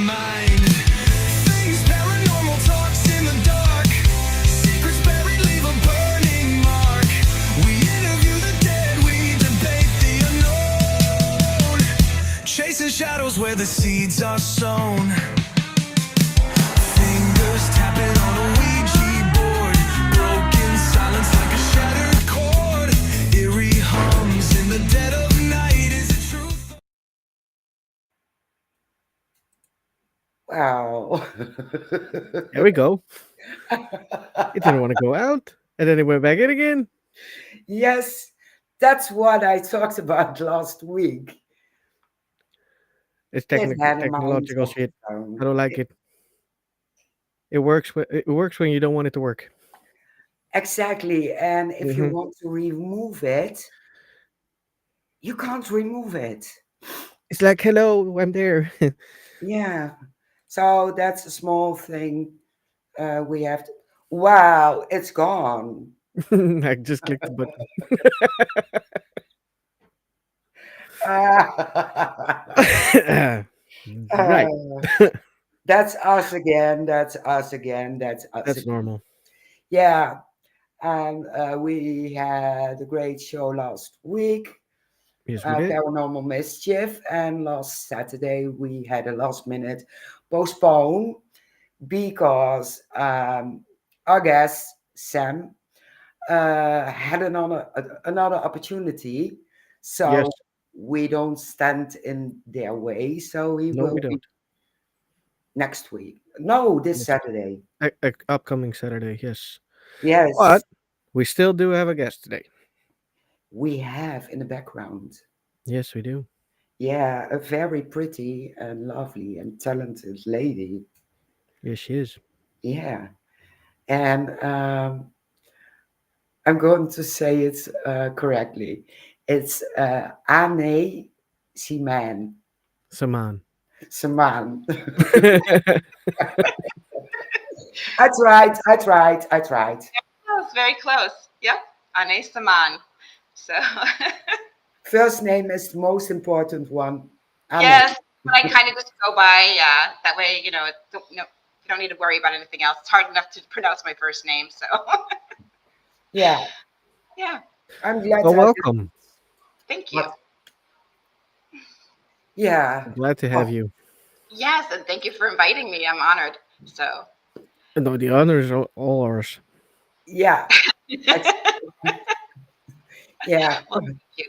mind. Things paranormal talks in the dark. Secrets buried leave a burning mark. We interview the dead, we debate the unknown. Chasing shadows where the seeds are sown. Fingers tapping on a Ouija board. Broken silence like a shattered chord. Eerie hums in the dead of night. Is it truth? Wow. There we go. It didn't want to go out, and then it went back in again. Yes, that's what I talked about last week. It's It had a mind technological of shit. its own. I don't like it. It works when you don't want it to work. Exactly. And if you Hmm. want to remove it, you can't remove it. It's like, hello, I'm there. Yeah. So that's a small thing we have to. Wow, it's gone. I just clicked the button. Right. Uh, that's us again. That's us again. That's us That's again. normal. Yeah. And we had a great show last week, Yes, we did. Paranormal Mischief. And last Saturday, we had a last minute postpone because our guest, Sam, had another opportunity. Yes. So we don't stand in their way. So he No, we will be don't. next week. No, this Yes. Saturday. Upcoming Saturday. Yes. But Yes, we still do have a guest today. we have in the background. Yes, we do. Yeah, a very pretty and lovely and talented lady. Yes, she is. Yeah. And I'm going to say it correctly. It's Ane Semaan. Saman. Semaan. I tried. I tried. I tried. Close, very close. Yep, Onae Semaan. So First name is the most important one. Ane. yes, but I kind of just go by. That way, you don't need to worry about anything else. It's hard enough to pronounce my first name. So Yeah, yeah, I'm glad Well, I did. welcome. thank you. What? Yeah. Glad to Oh, have you. Yes, and thank you for inviting me. I'm honored. So No, the honor is all ours. yeah. Ex- yeah. well, thank you.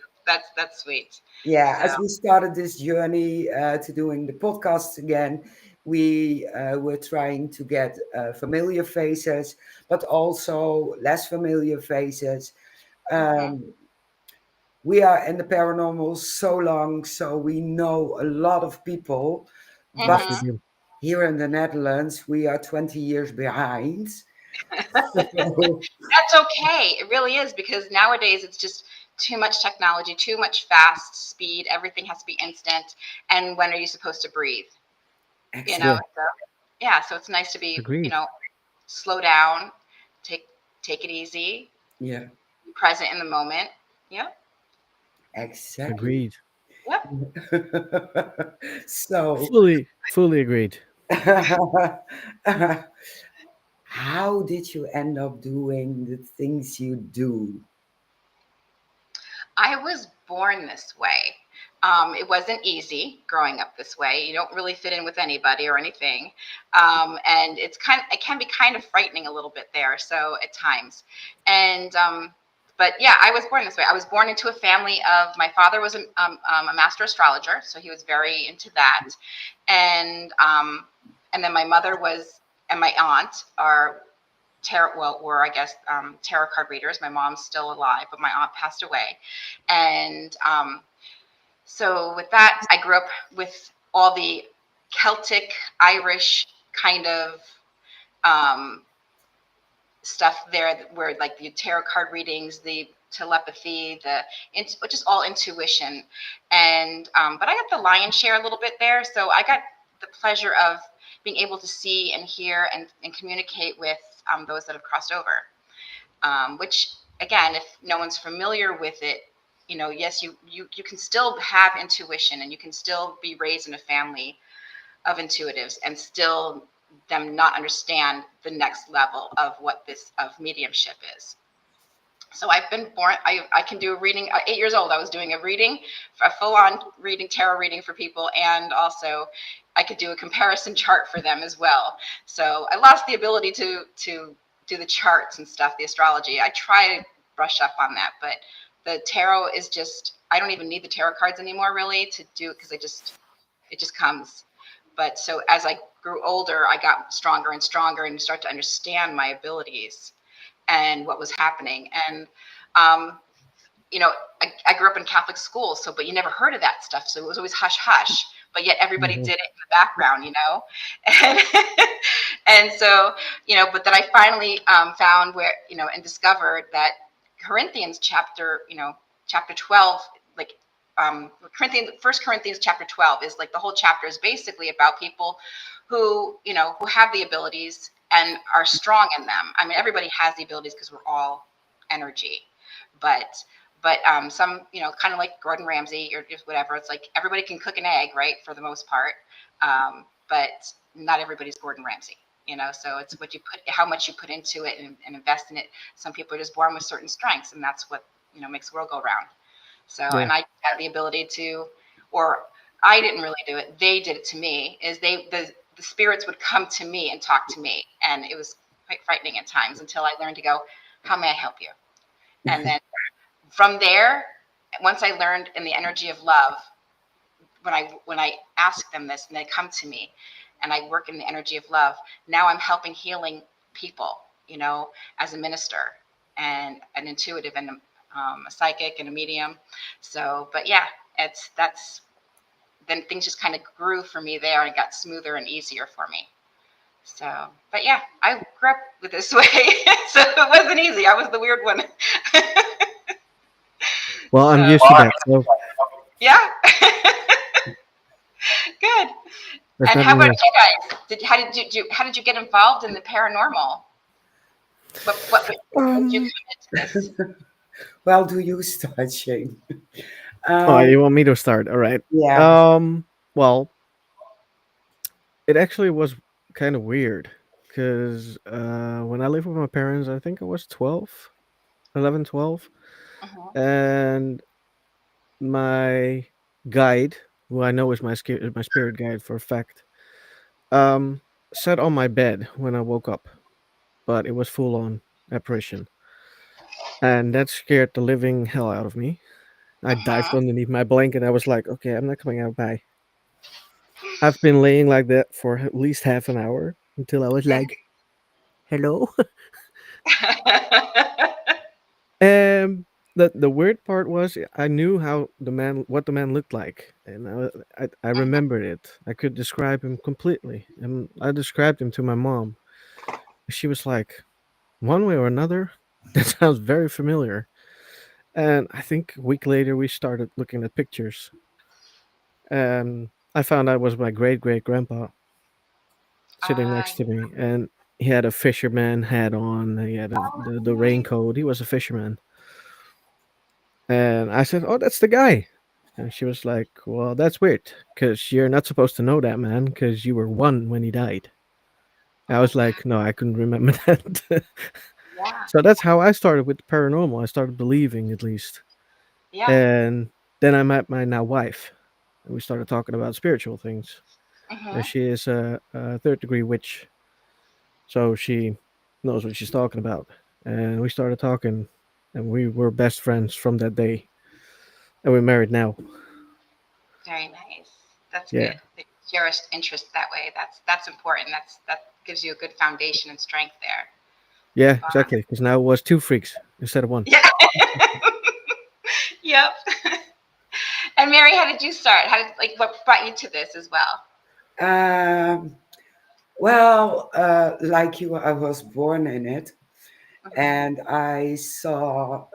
That's sweet. Yeah, So as we started this journey to doing the podcast again, we were trying to get familiar faces, but also less familiar faces. mhm, Um, we are in the paranormal so long, so we know a lot of people, but Yes, we mhm. do. here in the Netherlands, we are 20 years behind. So, That's okay. It really is because nowadays it's just too much technology, too much fast speed. Everything has to be instant. And when are you supposed to breathe? You know, Yeah, exactly. so yeah. So it's nice to be, agreed. slow down, take take it easy, Yeah, be present in the moment. Yep. exactly. Agreed. Yep. So, Fully agreed. how did you end up doing the things you do? I was born this way. It wasn't easy growing up this way. You don't really fit in with anybody or anything, and it can be kind of frightening a little bit there. So at times, and but yeah, I was born this way. I was born into a family of my father was a master astrologer, so he was very into that, and then my mother was and my aunt are were I guess tarot card readers. My mom's still alive, but my aunt passed away, and so with that, I grew up with all the Celtic, Irish kind of um, stuff there, where like the tarot card readings, the telepathy, which is all intuition, and but I got the lion's share a little bit there, so I got the pleasure of being able to see and hear and communicate with those that have crossed over. Which again, if no one's familiar with it, yes, you can still have intuition and you can still be raised in a family of intuitives and still them not understand the next level of what this of mediumship is. So I've been born, I can do a reading at 8 years old. I was doing a reading, a full-on reading, tarot reading for people. And also I could do a comparison chart for them as well. So I lost the ability to do the charts and stuff, the astrology. I try to brush up on that, but the tarot is just, I don't even need the tarot cards anymore really to do it, because it just comes. But so as I grew older, I got stronger and stronger and start to understand my abilities and what was happening. And um, you know, I grew up in Catholic schools, so but you never heard of that stuff, so it was always hush hush. But yet everybody Mhm. did it in the background, you know, and and so but then I finally found where and discovered that Corinthians chapter 12, like Corinthians, First Corinthians chapter 12 is like the whole chapter is basically about people who have the abilities and are strong in them. I mean, everybody has the abilities because we're all energy, but some kind of like Gordon Ramsay or just whatever. It's like everybody can cook an egg, right, for the most part, but not everybody's Gordon Ramsay. So it's what you put, how much you put into it and invest in it. Some people are just born with certain strengths, and that's what makes the world go round. So, Yeah. and I had the ability to, or I didn't really do it. They did it to me. Is the spirits would come to me and talk to me, and it was quite frightening at times until I learned to go, how may I help you? And then from there, once I learned in the energy of love, when I ask them this and they come to me, and I work in the energy of love, now I'm helping healing people, as a minister and an intuitive and a psychic and a medium. So, but yeah, that's then things just kind of grew for me there and got smoother and easier for me. So, but yeah, I grew up with this way, so it wasn't easy. I was the weird one. Well, I'm So, used to that, so yeah, good. there's And how nothing about new. you guys? How did you get involved in the paranormal? What did you Um, come into this? Well, do you start, Shane? oh, Um, you want me to start? All right. yeah. Well, it actually was kind of weird because when I lived with my parents, I think I was 12, 11, 12, Uh-huh. and my guide, who I know is my spirit guide for a fact, um, sat on my bed when I woke up, but it was full on apparition, and that scared the living hell out of me. I dived Uh-huh. underneath my blanket. I was like, okay, I'm not coming out. Bye. I've been laying like that for at least half an hour until I was like, hello. Um, the weird part was I knew how what the man looked like, and I remembered it. I could describe him completely, and I described him to my mom. She was like, one way or another, that sounds very familiar. And I think a week later we started looking at pictures, and I found out it was my great great grandpa sitting Ah, next to me, and he had a fisherman hat on. He had the raincoat. He was a fisherman, and I said, "Oh, that's the guy." And she was like, "Well, that's weird, because you're not supposed to know that man, because you were one when he died." I was like, "No, I couldn't remember that." yeah, So that's how I started with the paranormal. I started believing, at least, yeah. and then I met my now wife, and we started talking about spiritual things. And Uh-huh. she is a third degree witch, so she knows what she's talking about. And we started talking, and we were best friends from that day, and we're married now. Very nice. That's Yeah. good. That you share interest that way. That's important. That gives you a good foundation and strength there. Yeah, Bond. exactly. Because now it was two freaks instead of one. Yeah. Yep. And Mary, how did you start? How did what brought you to this as well? Um, well, like you, I was born in it, Uh-huh. and I saw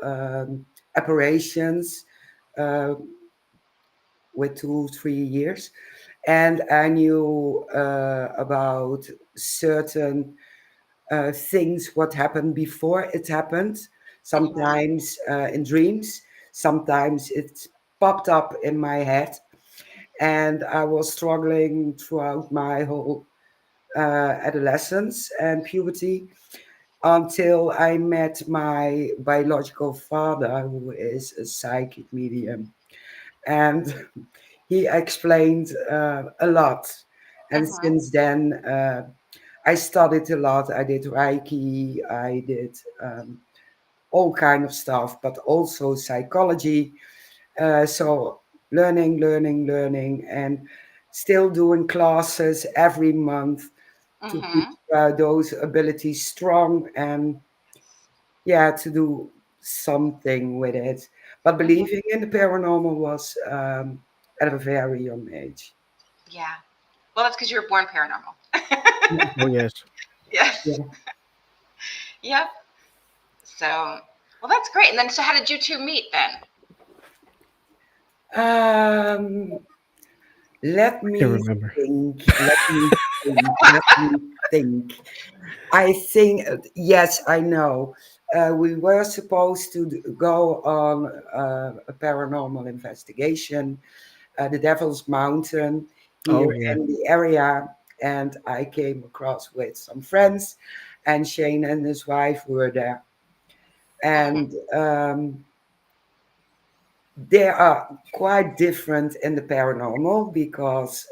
apparitions uh, with 2, 3 years, and I knew about certain things what happened before it happened. Uh-huh. Sometimes in dreams, sometimes it popped up in my head, and I was struggling throughout my whole adolescence and puberty until I met my biological father, who is a psychic medium. And he explained a lot. And Mhm. since then, I studied a lot. I did Reiki, I did all kind of stuff, but also psychology. So learning, and still doing classes every month to keep Mhm. those abilities strong and yeah, to do something with it. But Mhm. believing in the paranormal was at a very young age. Yeah. Well, that's because you were born paranormal. Oh yes. Yes. Yeah. Yep. So, well, that's great. And then, so how did you two meet then? Um, let I can me remember. think. Let me think. I think, yes, I know. We were supposed to go on a paranormal investigation, the Devil's Mountain, here Oh yeah. in the area. And I came across with some friends, and Shane and his wife were there. Mhm. And they are quite different in the paranormal because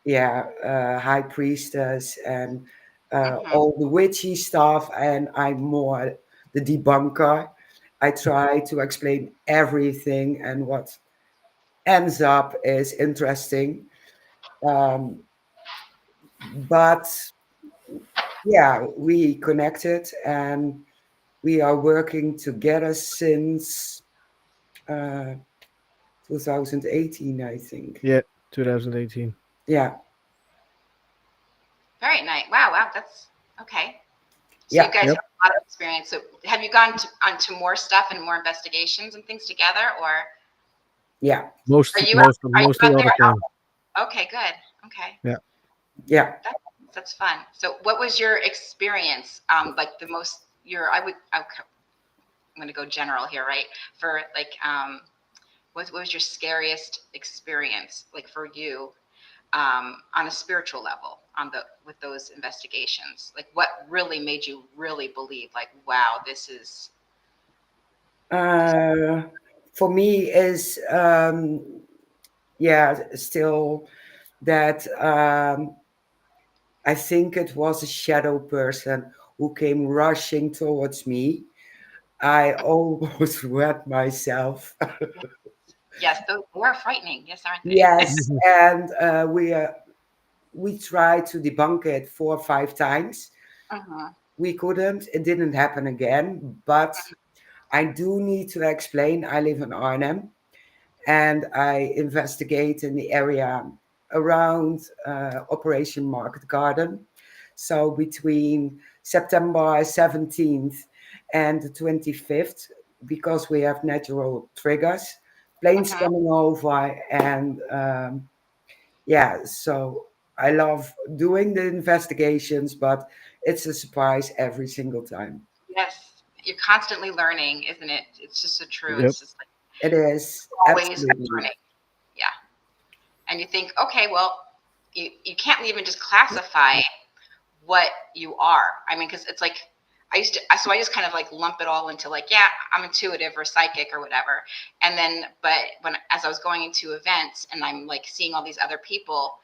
yeah, high priestess and Mhm. all the witchy stuff, and I'm more the debunker. I try to explain everything, and what ends up is interesting. Um, but yeah, we connected, and we are working together since uh, 2018, I think. Yeah. 2018. Yeah, Very nice. Wow. Wow. That's okay. So you yeah, guys Yep. have a lot of experience. So have you gone to, onto more stuff and more investigations and things together, or yeah, are you Mostly out all there? the time. Okay. Good. Okay. Yeah. yeah. That's fun. So what was your experience? Like the most your I'm going to go general here, right? For like what was your scariest experience like for you on a spiritual level on the with those investigations? Like what really made you really believe like wow, this Uh, for me is yeah, still that I think it was a shadow person who came rushing towards me. I almost wet myself. yes, those are frightening. Yes, aren't they? Yes, and we tried to debunk it 4 or 5 times. Mm-hmm. We couldn't. It didn't happen again. But I do need to explain. I live in Arnhem, and I investigate in the area around Operation Market Garden. So between September 17th and the 25th, because we have natural triggers, planes Mm-hmm. coming over, and yeah, so I love doing the investigations, but it's a surprise every single time. Yes, you're constantly learning, isn't it? It's just so true. Yep. It's just like It is always absolutely. learning. Yeah. And you think, okay, well, you can't even just classify what you are. I mean, because it's like so I just kind of like lump it all into like, yeah, I'm intuitive or psychic or whatever. And then, but when as I was going into events and I'm like seeing all these other people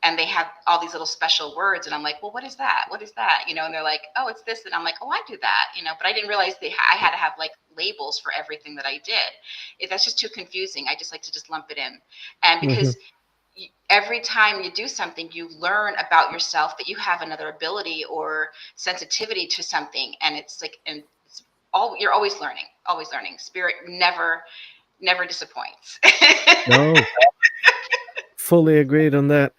and they have all these little special words, and I'm like, well, what is that? What is that? You know, and they're like, oh, it's this, and I'm like, oh, I do that. You know, but I didn't realize I had to have like labels for everything that I did. That's just too confusing. I just like to just lump it in, and Hmm. because every time you do something you learn about yourself that you have another ability or sensitivity to something, and it's like and it's all you're always learning. Spirit never disappoints. No. Fully agreed on that.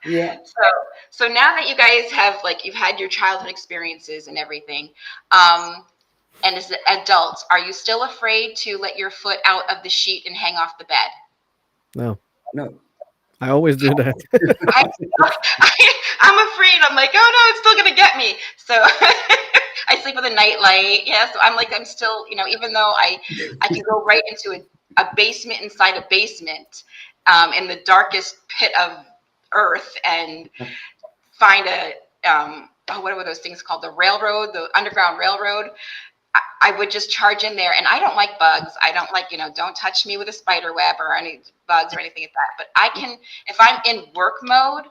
Yeah. so so now that you guys have like you've had your childhood experiences and everything, um and as adults, are you still afraid to let your foot out of the sheet and hang off the bed? No. No. I always do that. I'm, I'm afraid. I'm like, oh no, it's still gonna get me. So I sleep with a nightlight. Yeah, so I'm like, I'm still, even though I can go right into a basement inside a basement. in the darkest pit of earth and find a oh, what were those things called? The railroad, the underground railroad. I would just charge in there, and I don't like bugs. I don't like, don't touch me with a spider web or any bugs or anything like that. But I can, if I'm in work mode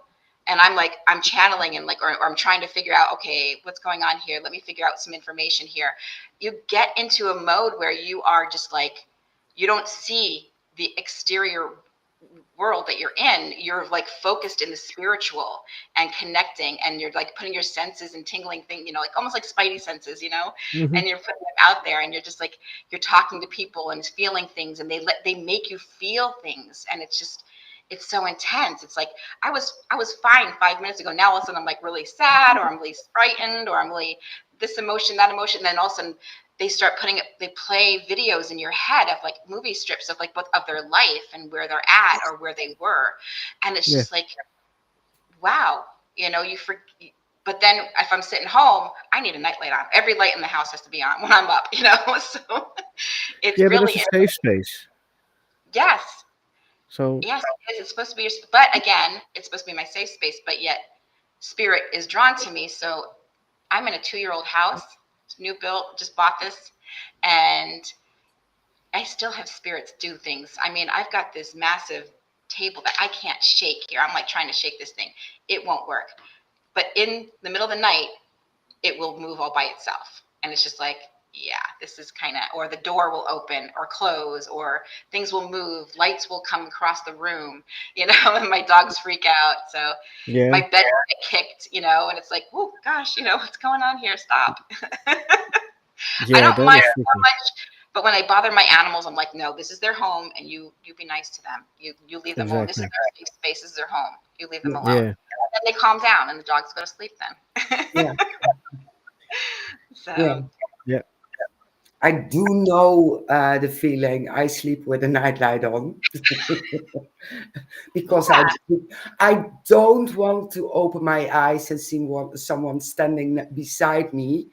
and I'm channeling and or I'm trying to figure out, okay, what's going on here? Let me figure out some information here. You get into a mode where you are just like, you don't see the exterior world that you're in. You're like focused in the spiritual and connecting, and you're like putting your senses and tingling thing, like almost like spidey senses, Hmm. and you're putting them out there, and you're just like, you're talking to people and feeling things, and they make you feel things, and it's so intense. It's like I was fine 5 minutes ago. Now all of a sudden I'm like really sad, or I'm really frightened, or I'm really this emotion, that emotion. And then all of a sudden they play videos in your head of like movie strips of like what of their life and where they're at or where they were. And it's Yeah. just like, wow, but then if I'm sitting home, I need a nightlight on. Every light in the house has to be on when I'm up, so it's Yeah, but really, it's a safe space. yes, So yes, it is. It's supposed to be but again, it's supposed to be my safe space, but yet spirit is drawn to me. So I'm in a 2-year-old house, it's new built, just bought this, and I still have spirits do things. I mean, I've got this massive table that I can't shake here. I'm like trying to shake this thing. It won't work. But in the middle of the night, it will move all by itself. And it's just like, yeah, this is kind of, or the door will open or close, or things will move, lights will come across the room, and my dogs freak out. So my yeah, bed will get kicked, and it's like, oh gosh, what's going on here? Stop. I yeah, don't that mind is so freaky. much, but when I bother my animals, I'm like, no, this is their home, and you be nice to them. You leave them alone. This is Exactly. their safe space. This is their home. You leave them Yeah, alone. Yeah, And then they calm down, and the dogs go to sleep then. yeah, yeah. So yeah. I do know the feeling. I sleep with a nightlight on because yeah, I don't want to open my eyes and see someone standing beside me.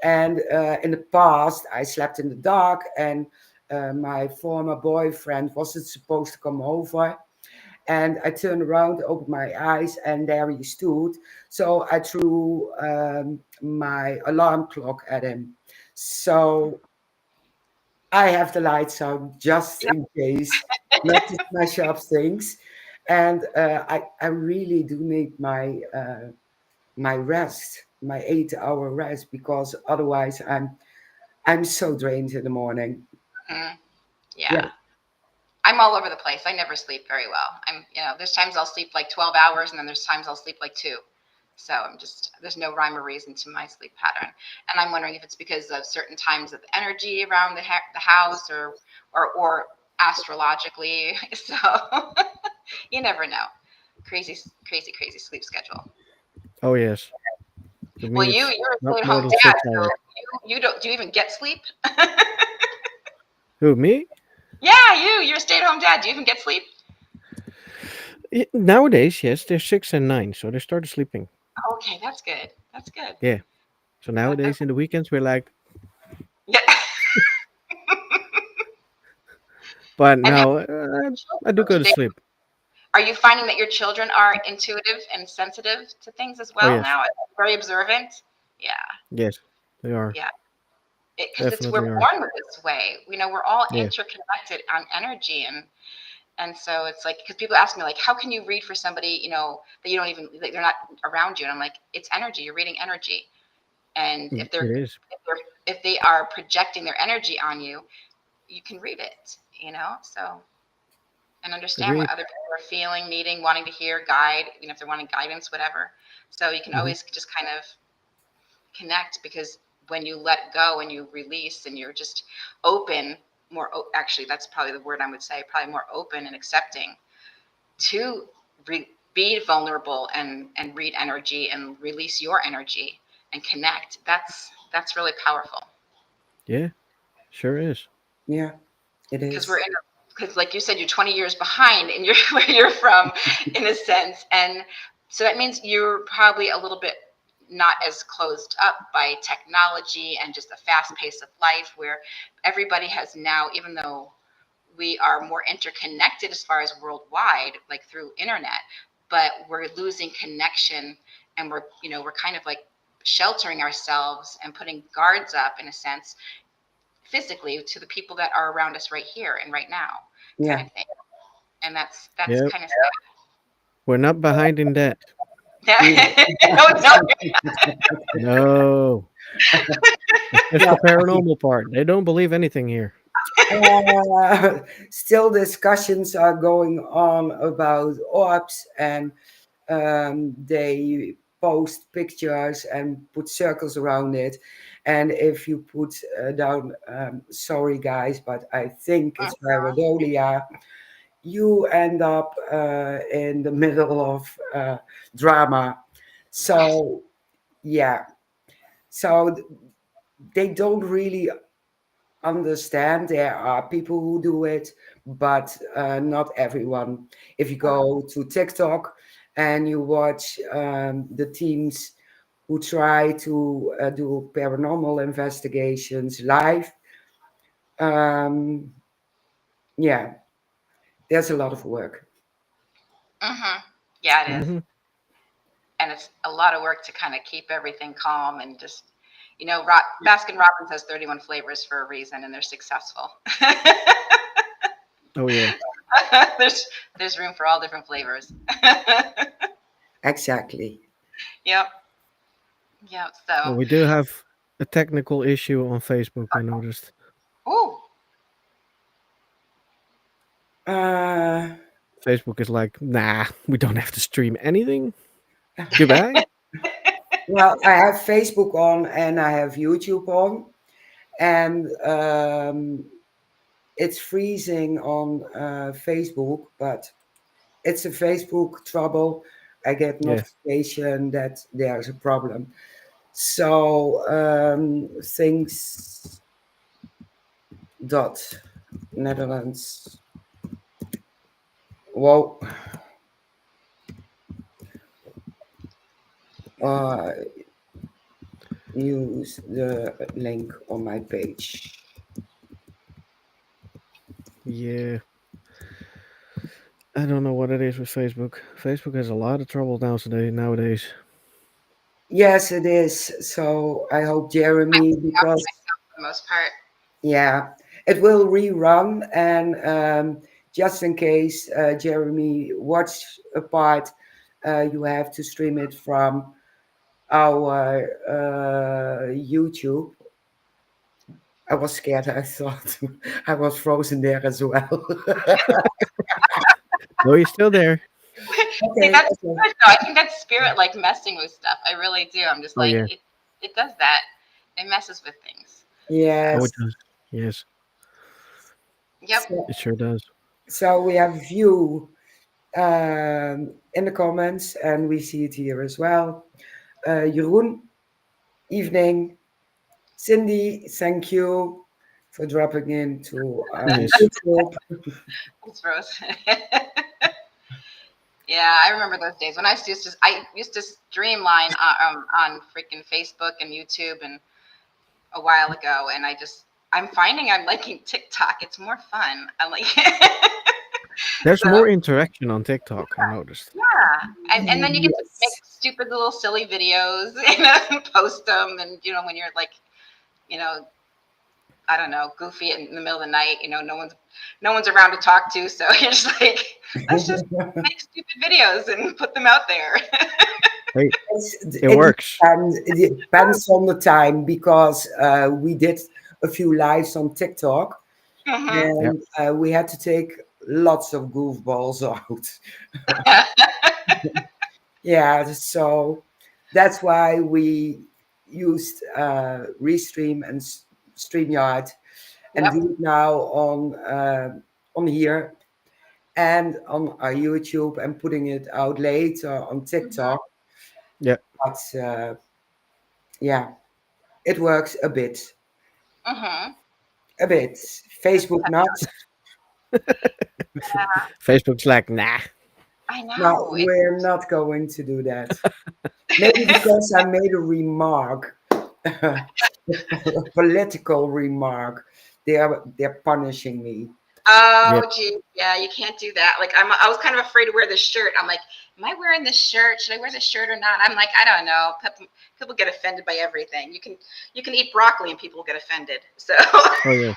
And in the past, I slept in the dark, and my former boyfriend wasn't supposed to come over. And I turned around, opened my eyes, and there he stood. So I threw my alarm clock at him. So I have the lights on just in case, not to smash up things. And I really do need my rest, my 8 hour rest, because otherwise I'm so drained in the morning. mhm, Yeah, yeah. I'm all over the place. I never sleep very well. There's times I'll sleep like 12 hours, and then there's times I'll sleep like 2. So there's no rhyme or reason to my sleep pattern. And I'm wondering if it's because of certain times of energy around the house, or astrologically. So you never know. Crazy, crazy, crazy sleep schedule. Oh yes. For Well, me, it's you're a not more stay-at-home than dad, 6 hours. so you don't, do you even get sleep? Who, me? Yeah, you're a stay-at-home dad. Do you even get sleep? Nowadays, yes, they're 6 and 9, so they started sleeping. Okay, that's good. That's good. Yeah. So That, nowadays in the weekends we're like, yeah. but And how no, I do go do to they? sleep. Are you finding that your children are intuitive and sensitive to things as Oh well yes, now? Very observant. Yeah, yes, they are, yeah. Because we're definitely are. born this way. We're all Yeah, interconnected on energy, and so it's like, because people ask me like, how can you read for somebody that you don't even, that they're not around you? And I'm like, it's energy. You're reading energy, and if it is. if they are projecting their energy on you, you can read it. So, and understand what Agreed. other people are feeling, needing, wanting to hear, guide, if they're wanting guidance, whatever. So you can Hmm. always just kind of connect, because when you let go and you release and you're just open, actually, that's probably the word I would say, probably more open and accepting to be vulnerable and read energy and release your energy and connect. That's really powerful. Yeah, sure is. yeah, it Because we're is. in because like you said, you're 20 years behind in your where you're from, in a sense, and so that means you're probably a little bit not as closed up by technology and just the fast pace of life, where everybody has now, even though we are more interconnected as far as worldwide, like through internet, but we're losing connection, and we're kind of like sheltering ourselves and putting guards up in a sense physically to the people that are around us right here and right now, kind Yeah. of thing. And that's Yep. kind of We're not behind in that. sad. No, no. No. It's just Yeah. the paranormal part. They don't believe anything here. Still discussions are going on about orbs, and they post pictures and put circles around it. And if you put down, sorry guys, but I think it's pareidolia, you end up in the middle of drama. So, yeah. So they don't really understand. There are people who do it, but not everyone. If you go to TikTok and you watch the teams who try to do paranormal investigations live, um, yeah, there's a lot of work. Yeah, it is. Hmm. And it's a lot of work to kind of keep everything calm and just, Baskin Robbins has 31 flavors for a reason, and they're successful. Oh yeah. there's there's room for all different flavors. Exactly. Yep. Yep. Well, So, we do have a technical issue on Facebook. I noticed. ooh. Uh, Facebook is like, nah, we don't have to stream anything. Goodbye. well, I have Facebook on and I have YouTube on, and it's freezing on Facebook, but it's a Facebook trouble. I get Yeah. notification that there's a problem. So things dot Netherlands. Whoa. Uh, use the link on my page. Yeah. I don't know what it is with Facebook. Facebook has a lot of trouble nowadays. Yes, it is. So I hope Jeremy, because For the most part. yeah, it will rerun, and just in case Jeremy watched a part, you have to stream it from our YouTube. I was scared. I thought I was frozen there as well. No, you're still there. See, Okay, that's okay. good though. I think that's spirit like messing with stuff. I really do. I'm just Oh like yeah. it does that. It messes with things. Oh, Yes. it does. Yes, Yep. So, it sure does. so we have view in the comments, and we see it here as well. Jeroen, evening. Cindy, thank you for dropping into Yes. YouTube. It's Rose. Yeah, I remember those days when I used to streamline on freaking Facebook and YouTube and a while ago, and I'm finding I'm liking TikTok. It's more fun. I'm like There's so more interaction on TikTok. I noticed. yeah, and then you get to make Yes. stupid little silly videos, and post them, and when you're like, you know, I don't know, goofy in the middle of the night, no one's around to talk to, so you're just like, let's just make stupid videos and put them out there. Hey, It it works. depends. It depends on the time, because we did a few lives on TikTok, Hmm. Yep. and we had to take lots of goofballs out. Yeah, so that's why we used Restream and StreamYard, and Yep. do it now on here and on our YouTube, and putting it out later on TikTok. Yep. But yeah, it works a bit. Hmm. A bit. Facebook not. Yeah, Facebook's like, nah. I No, know. we're not going to do that. Maybe because I made a remark, a political remark. They're punishing me. Oh, Yep. gee, yeah, you can't do that. Like I was kind of afraid to wear this shirt. I'm like, am I wearing this shirt? Should I wear this shirt or not? I'm like, I don't know. People get offended by everything. You can eat broccoli and people get offended. So, Oh yeah.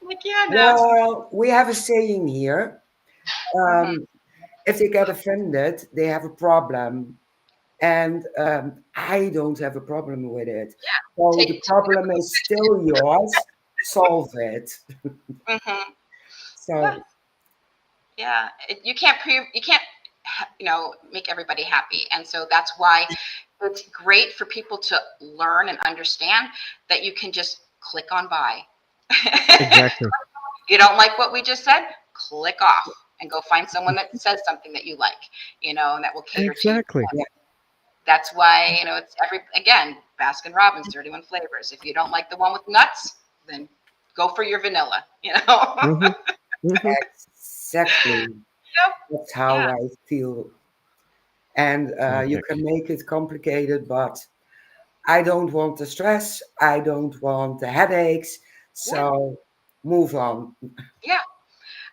like, yeah, no. Well, we have a saying here. Hmm. If they get offended, they have a problem. And I don't have a problem with it. So the Take. problem is still yours. Solve it. Hmm. So, Yeah, you can't make everybody happy, and so that's why it's great for people to learn and understand that you can just click on by. Exactly. You don't like what we just said, click off and go find someone that says something that you like, and that will cater to you. Exactly. yeah. That's why it's again, Baskin Robbins 31 flavors. If you don't like the one with nuts, then go for your vanilla. Mhm. Mhm. Exactly. Yep. That's how Yeah. I feel. And you Exactly. can make it complicated, but I don't want the stress. I don't want the headaches. Yeah. So move on. Yeah.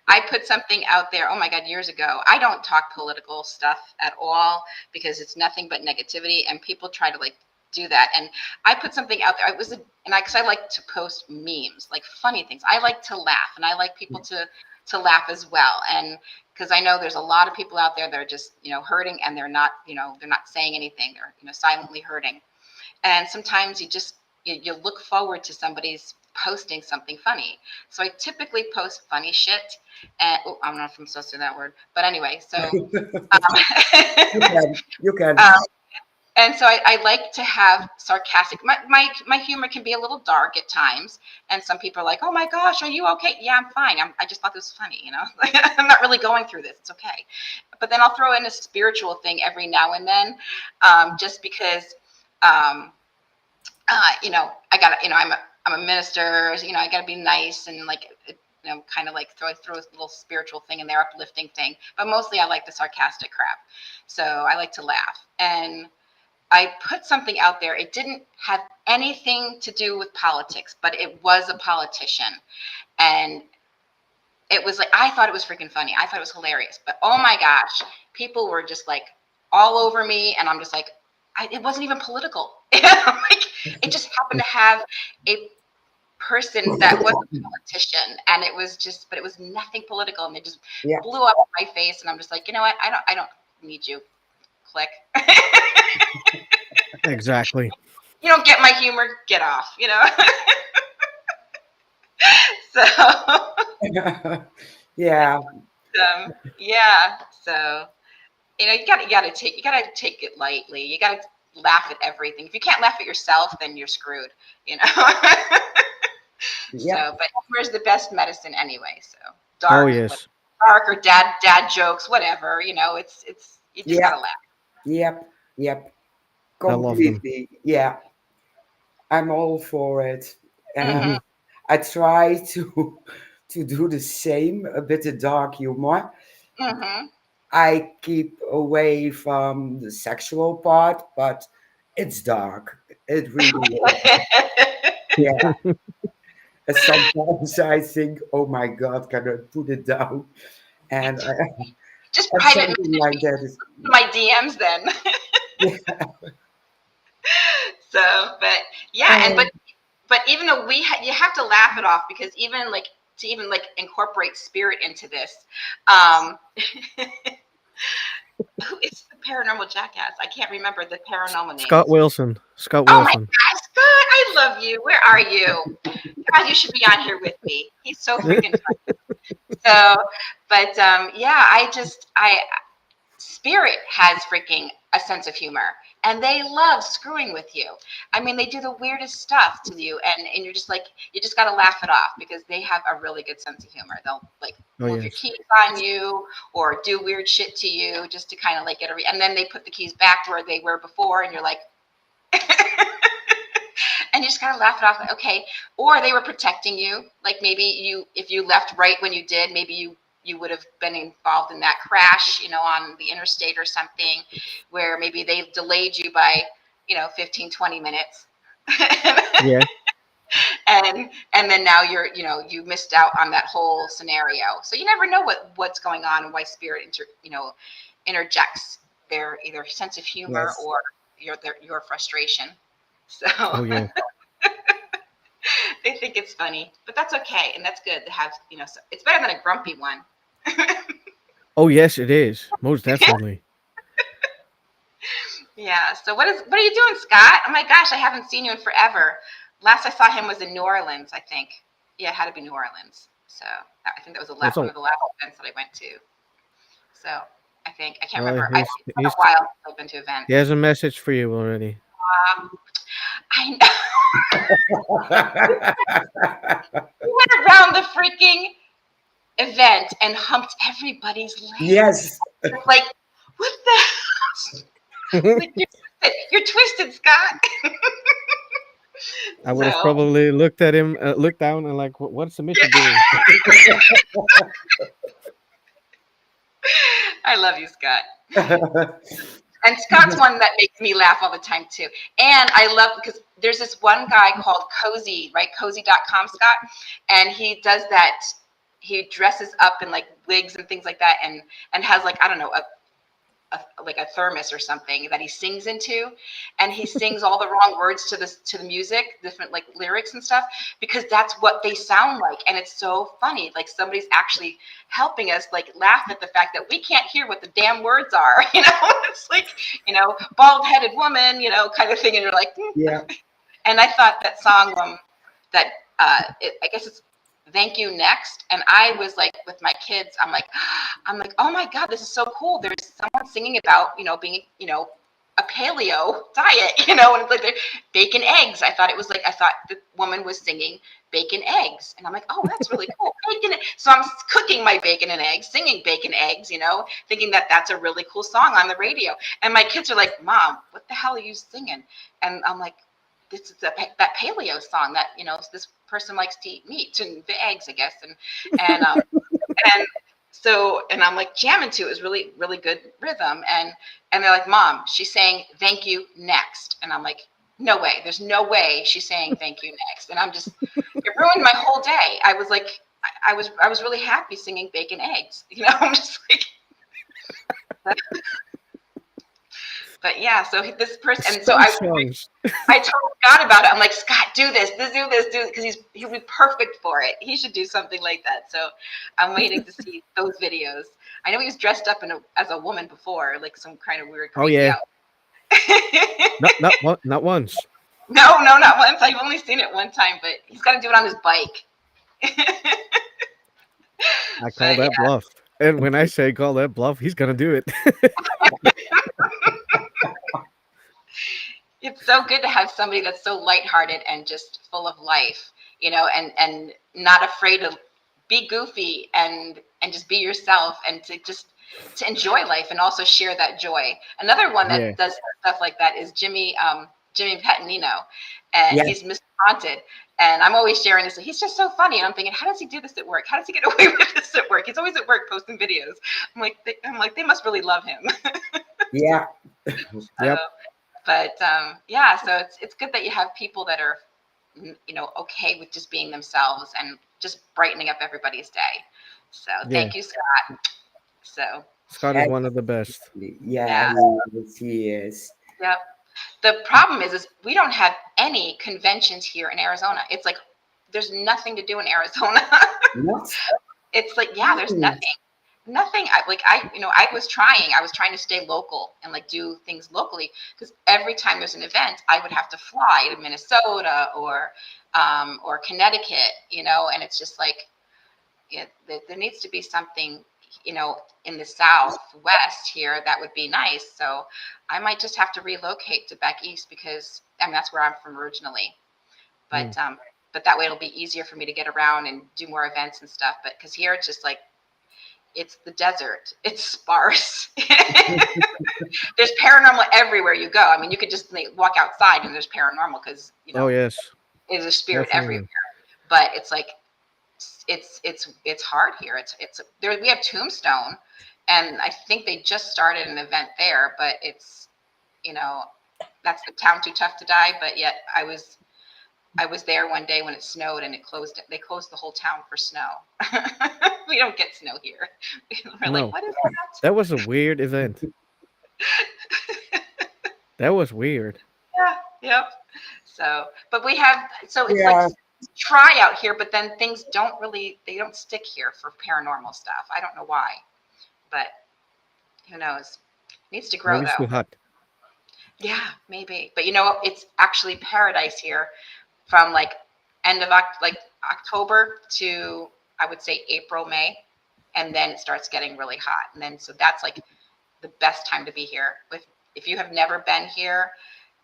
I put something out there, oh my God, years ago. I don't talk political stuff at all because it's nothing but negativity, and people try to like do that. And I put something out there. Because I like to post memes, like funny things. I like to laugh, and I like people to laugh as well. And because I know there's a lot of people out there that are just hurting, and they're not saying anything. They're silently hurting. And sometimes you look forward to somebody's posting something funny. So I typically post funny shit. And I don't know if I'm supposed to say that word, but anyway. So You can. You can. um, and so I like to have sarcastic. My humor can be a little dark at times, and some people are like, "Oh my gosh, are you okay?" Yeah, I'm fine. I just thought this was funny. I'm not really going through this. It's okay. But then I'll throw in a spiritual thing every now and then, just because. Um, I got to, I'm a minister, I got to be nice and like, kind of like throw a little spiritual thing in there, uplifting thing. But mostly I like the sarcastic crap. So I like to laugh. And I put something out there. It didn't have anything to do with politics, but it was a politician. And it was like, I thought it was freaking funny. I thought it was hilarious. But oh my gosh, people were just like all over me. And I'm just like, it wasn't even political. Like, it just happened to have a person that was a politician, and but it was nothing political, and they just Yeah. blew up in my face. And I'm just like, you know what? I don't need you. Click. Exactly. You don't get my humor. Get off. So, Yeah. yeah. So, you gotta take it lightly. You gotta laugh at everything. If you can't laugh at yourself, then you're screwed. You know. Yeah. So, but humor is the best medicine anyway. So Oh dark, yes. dark or dad jokes, whatever. It's you just Yeah. gotta laugh. Yep. Yep. I love them. Completely. Yeah. I'm all for it. Hmm. Hmm. I try to to do the same, a bit of dark humor. Hmm. I keep away from the sexual part, but it's dark. It really is. Yeah. And sometimes I think, oh my God, can I put it down? And, Just and private something message like me that is, to my DMs then. yeah. So, but yeah, and Um, but even though you have to laugh it off, because even like to even like incorporate spirit into this, um, who is the paranormal jackass? I can't remember the paranormal Scott names. Wilson. Scott Oh my Wilson. gosh, Scott, I love you. Where are you? God, you should be on here with me. He's so freaking funny. So, but yeah, I Spirit has freaking a sense of humor, and they love screwing with you. I mean, they do the weirdest stuff to you, and you're just like, you just got to laugh it off because they have a really good sense of humor. They'll like Oh move your yes. keys on you or do weird shit to you just to kind of like and then they put the keys back where they were before, and you're like, and you just kind of laugh it off, like, okay. Or they were protecting you, like maybe if you left right when you did, maybe you would have been involved in that crash, on the interstate or something, where maybe they delayed you by 15, 20 minutes. Yeah. and then now you missed out on that whole scenario. So you never know what's going on and why spirit interjects their either sense of humor Yes. or your frustration. So Oh yeah. they think it's funny, but that's okay, and that's good to have. So it's better than a grumpy one. Oh yes, it is. Most definitely. Yeah. So what are you doing, Scott? Oh my gosh, I haven't seen you in forever. Last I saw him was in New Orleans, I think. Yeah, it had to be New Orleans. So I think that was What's one up? of the last events that I went to. So I can't Well, remember. It's been a he's while since I've been to he events. has a message for you already. I know. We went around the freaking event and humped everybody's leg. Yes. It's like, what the? Like, you're twisted, Scott. I would have So probably looked at him, looked down, and like, "What's the Mitchell doing?" I love you, Scott. And Scott's one that makes me laugh all the time too. And I love because there's this one guy called Cozy, right? Cozy.com, Scott. And he does that. He dresses up in like wigs and things like that and has like, I don't know, like a thermos or something that he sings into, and he sings all the wrong words to the music, different like lyrics and stuff, because that's what they sound like, and it's so funny. Like somebody's actually helping us like laugh at the fact that we can't hear what the damn words are. It's like bald-headed woman, kind of thing, and you're like, Yeah. And I thought that song, that I guess it's "Thank You Next," and I was like with my kids, I'm like, oh my God, this is so cool. There's someone singing about being a paleo diet, and it's like they're bacon eggs. I thought the woman was singing bacon eggs, and I'm like, oh, that's really cool, bacon. So I'm cooking my bacon and eggs, singing bacon eggs, thinking that that's a really cool song on the radio. And my kids are like, Mom, what the hell are you singing? And I'm like, this is that paleo song that this person likes to eat meat and the eggs, I guess, and I'm like jamming to it. It was really, really good rhythm, and they're like, Mom, she's saying "Thank you next," and I'm like, no way, there's no way she's saying "Thank you next," and it ruined my whole day. I was like, I was really happy singing bacon eggs, I'm just like. But yeah, so this person, and so Some I songs. told Scott about it. I'm like, Scott, do this, because he'll be perfect for it. He should do something like that. So I'm waiting to see those videos. I know he was dressed up as a woman before, like some kind of weird, Oh crazy yeah. outfit. Not once. No, not once. I've only seen it one time, but he's got to do it on his bike. I call But that bluff. And when I say call that bluff, he's gonna do it. it's so good to have somebody that's so lighthearted and just full of life, and not afraid to be goofy and just be yourself, and to enjoy life and also share that joy. Another one Yeah. that does stuff like that is Jimmy Petanino, and Yes. he's Mr. Haunted. And I'm always sharing this. He's just so funny, and I'm thinking, how does he do this at work? How does he get away with this at work? He's always at work posting videos. I'm like, they must really love him. Yeah. Yep. But yeah, so it's good that you have people that are okay with just being themselves and just brightening up everybody's day. So Yeah. thank you, Scott. So Scott is one of the best. Yeah, Yeah. he is. yep. The problem is we don't have any conventions here in Arizona. It's like there's nothing to do in Arizona. What? It's like, yeah, there's nothing. I was trying to stay local and like do things locally, because every time there's an event I would have to fly to Minnesota or Connecticut, and it's just like, there needs to be something, in the Southwest here that would be nice. So I might just have to relocate to back east, because that's where I'm from originally. But but that way it'll be easier for me to get around and do more events and stuff. But because here it's just like, it's the desert. It's sparse. There's paranormal everywhere you go. I mean, you could just walk outside and there's paranormal, because Oh yes. there's a spirit Definitely. everywhere. But it's like, it's hard here. It's there. We have Tombstone, and I think they just started an event there. But it's that's the town too tough to die. But yet I was there one day when it snowed and they closed the whole town for snow. We don't get snow here. We're like, No, what is that? that was a weird event. That was weird. Yeah, yep. So, but it's like Yeah, try out here, but then things they don't stick here for paranormal stuff. I don't know why, but who knows? Needs to grow Maybe it's too though. hot. Yeah, maybe. But you know what? It's actually paradise here from like like October to I would say April, May, and then it starts getting really hot. And then so that's like the best time to be here. If you have never been here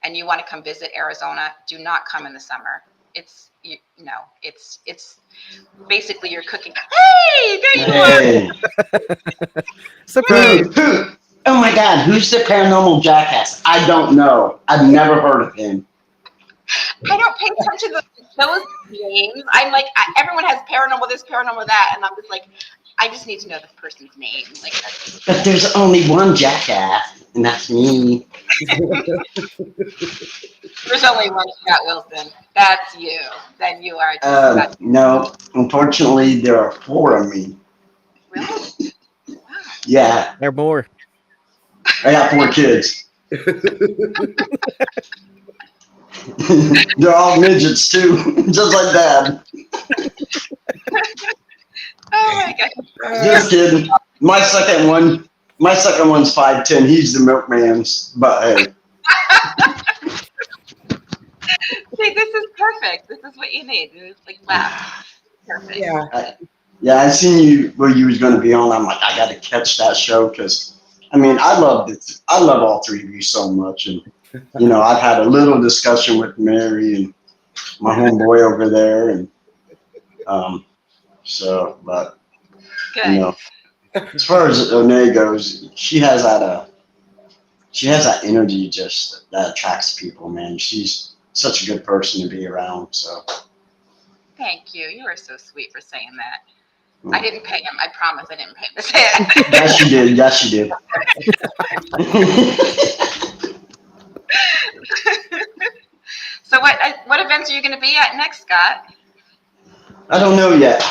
and you want to come visit Arizona, do not come in the summer. It's basically you're cooking. Hey, there you are. Hey, Surprise! who? Oh my God, who's the paranormal jackass? I don't know. I've never heard of him. I don't pay attention to those names. I'm like, everyone has paranormal this, paranormal that, and I'm just like, I just need to know the person's name. Like, But there's only one jackass, and that's me. there's only one Scott Wilson. That's you. Then you are just No, unfortunately, there are four of me. really. Wow. Yeah, There are more. I got four kids. They're all midgets too, just like Dad. Oh my god. Just kidding. My second one's 5'10". He's the milkman's. But hey, See, this is perfect. This is what you need. It's like laugh. Perfect. yeah, yeah, I seen you where you was gonna be on. I'm like, I gotta catch that show because I mean, I love it. I love all three of you so much, and I've had a little discussion with Mary and my homeboy over there, and but Good. as far as Onae goes, she has that energy just that attracts people, man. She's such a good person to be around. So Thank you. You are so sweet for saying that. I didn't pay him. I promise I didn't pay him to say that. yes, you did. Yes, you did. So what events are you going to be at next, Scott? I don't know yet.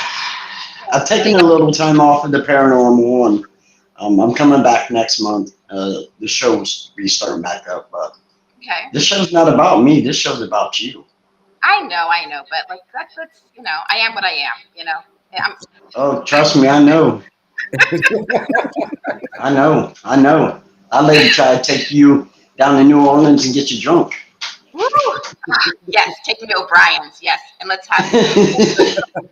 I've taken a little time off of the paranormal, and I'm coming back next month. The show's restarting back up, but Okay. this show's not about me. This show's about you. I know, but like that's I am what I am. I'm, Oh, trust me, I know. I know. I know. I'd later try to take you down to New Orleans and get you drunk. woo! Yes, take me to O'Brien's. Yes, and let's have. And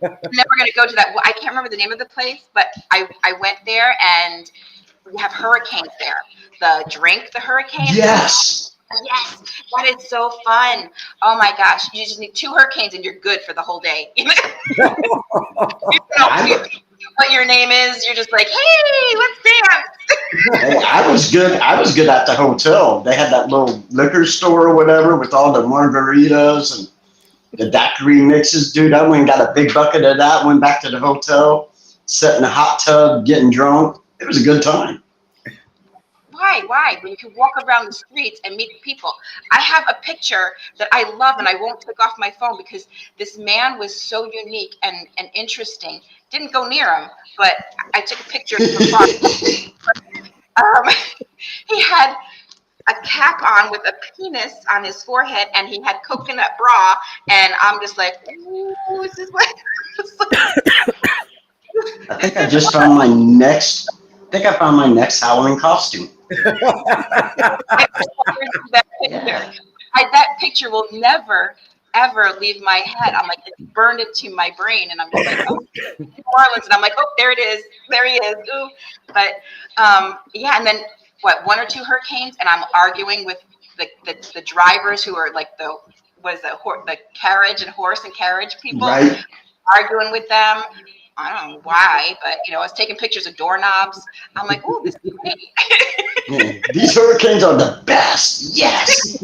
then we're gonna go to that. I can't remember the name of the place, but I went there and we have hurricanes there. The drink, the hurricanes. Yes. Yes, that is so fun. Oh my gosh, you just need 2 hurricanes and you're good for the whole day. You know what your name is. You're just like, hey, let's dance. Hey, I was good. I was good at the hotel. They had that little liquor store or whatever with all the margaritas and the daiquiri mixes, dude. I went and got a big bucket of that. Went back to the hotel, sat in a hot tub, getting drunk. It was a good time. Why? When you can walk around the streets and meet people. I have a picture that I love and I won't take off my phone because this man was so unique and interesting. Didn't go near him, but I took a picture from far. He had a cap on with a penis on his forehead and he had coconut bra and I'm just like, ooh, this is what I think I just found my next. I think I found my next Halloween costume. I that picture. Yeah. That picture will never ever leave my head. I'm like, it burned into my brain, and I'm just like, oh, New Orleans, and I'm like, oh, there it is, there he is. Ooh, but yeah, and then what? 1 or 2 hurricanes, and I'm arguing with the drivers who are like the carriage and horse and carriage people, Right. arguing with them. I don't know why, but I was taking pictures of doorknobs. I'm like, oh, this is great. Yeah, these hurricanes are the best. Yes.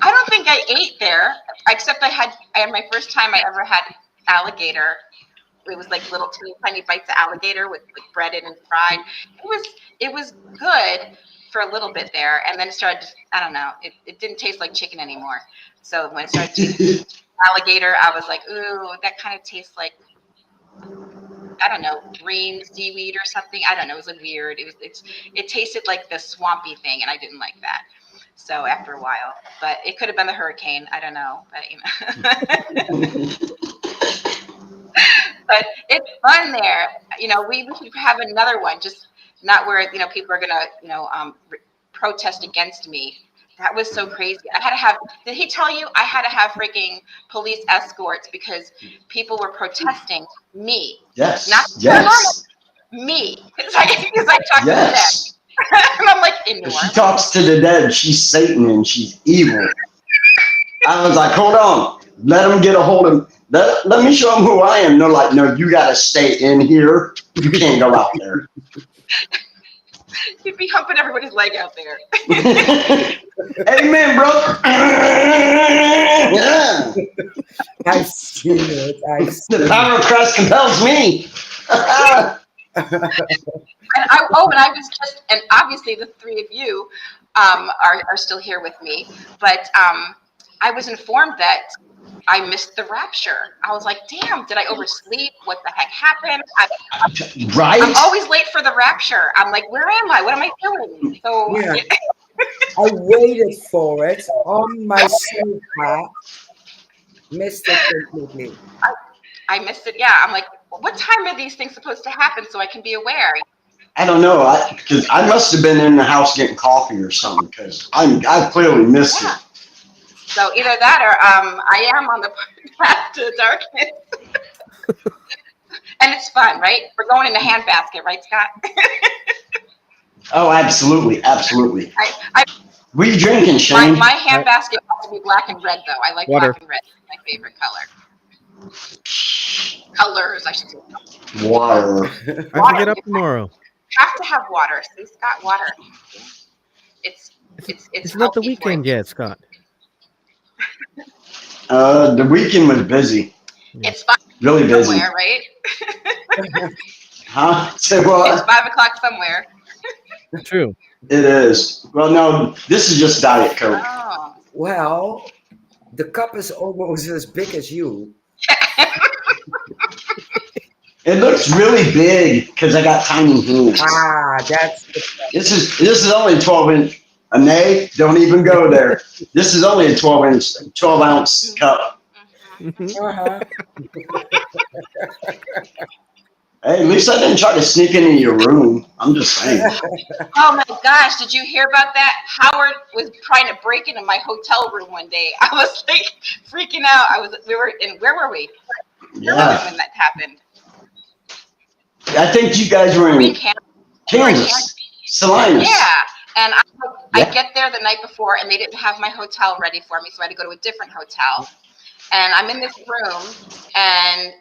I don't think I ate there, except I had my first time I ever had alligator. It was like little tiny bites of alligator with like breaded and fried. It was good for a little bit there, and then it started. I don't know. It didn't taste like chicken anymore. So when it started tasting alligator, I was like, ooh, that kind of tastes like, I don't know, green seaweed or something. I don't know. It was weird. It tasted like the swampy thing, and I didn't like that. So after a while, but it could have been the hurricane. I don't know, but but it's fun there. We should have another one, just not where people are gonna protest against me. That was so crazy. I had to have. Did he tell you I had to have freaking police escorts because people were protesting me, Yes. not Yes. me, because I talked to Yes. them, and I'm like, If she talks to the dead, she's Satan and she's evil. I was like, hold on. Let them get a hold of let me show them who I am. They're like, no, you got to stay in here. You can't go out there. You'd be humping everybody's leg out there. Amen, brother. Yeah. I've seen it. The power of Christ compels me. And obviously the three of you are still here with me, but I was informed that I missed the rapture. I was like, damn, did I oversleep? What the heck happened? Right? I'm always late for the rapture. I'm like, where am I? What am I doing? So Yeah. I waited for it on my sofa. Missed it completely. I missed it. Yeah. I'm like, what time are these things supposed to happen so I can be aware? I don't know. Because I must have been in the house getting coffee or something because I clearly missed it. So either that or I am on the path to darkness. And it's fun, right? We're going in the handbasket, right, Scott? Oh, absolutely. Absolutely. I We drinking, Shane? my handbasket has to be black and red, though. I like Water. black and red. It's my favorite color. Colors, I should say. Water. I have to get up tomorrow. Have to have water. See, Scott, water. It's not the healthy for weekend you. yet, Scott. The weekend was busy. It's 5 Really busy. somewhere, right? Huh? Say It's what? 5 o'clock somewhere. True. It is. Well, no, this is just Diet Coke. Oh. Well, the cup is almost as big as you. It looks really big because I got tiny hands. That's This is only 12-inch. Onae, don't even go there. This is only a 12-ounce cup. uh-huh. Hey, at least I didn't try to sneak into your room. I'm just saying. Oh my gosh, did you hear about that? Howard was trying to break into my hotel room one day. I was like freaking out. Where were we? Where were we when that happened? I think you guys were in Kansas. Salinas. Yeah. And I Yeah. get there the night before and they didn't have my hotel ready for me, so I had to go to a different hotel. And I'm in this room and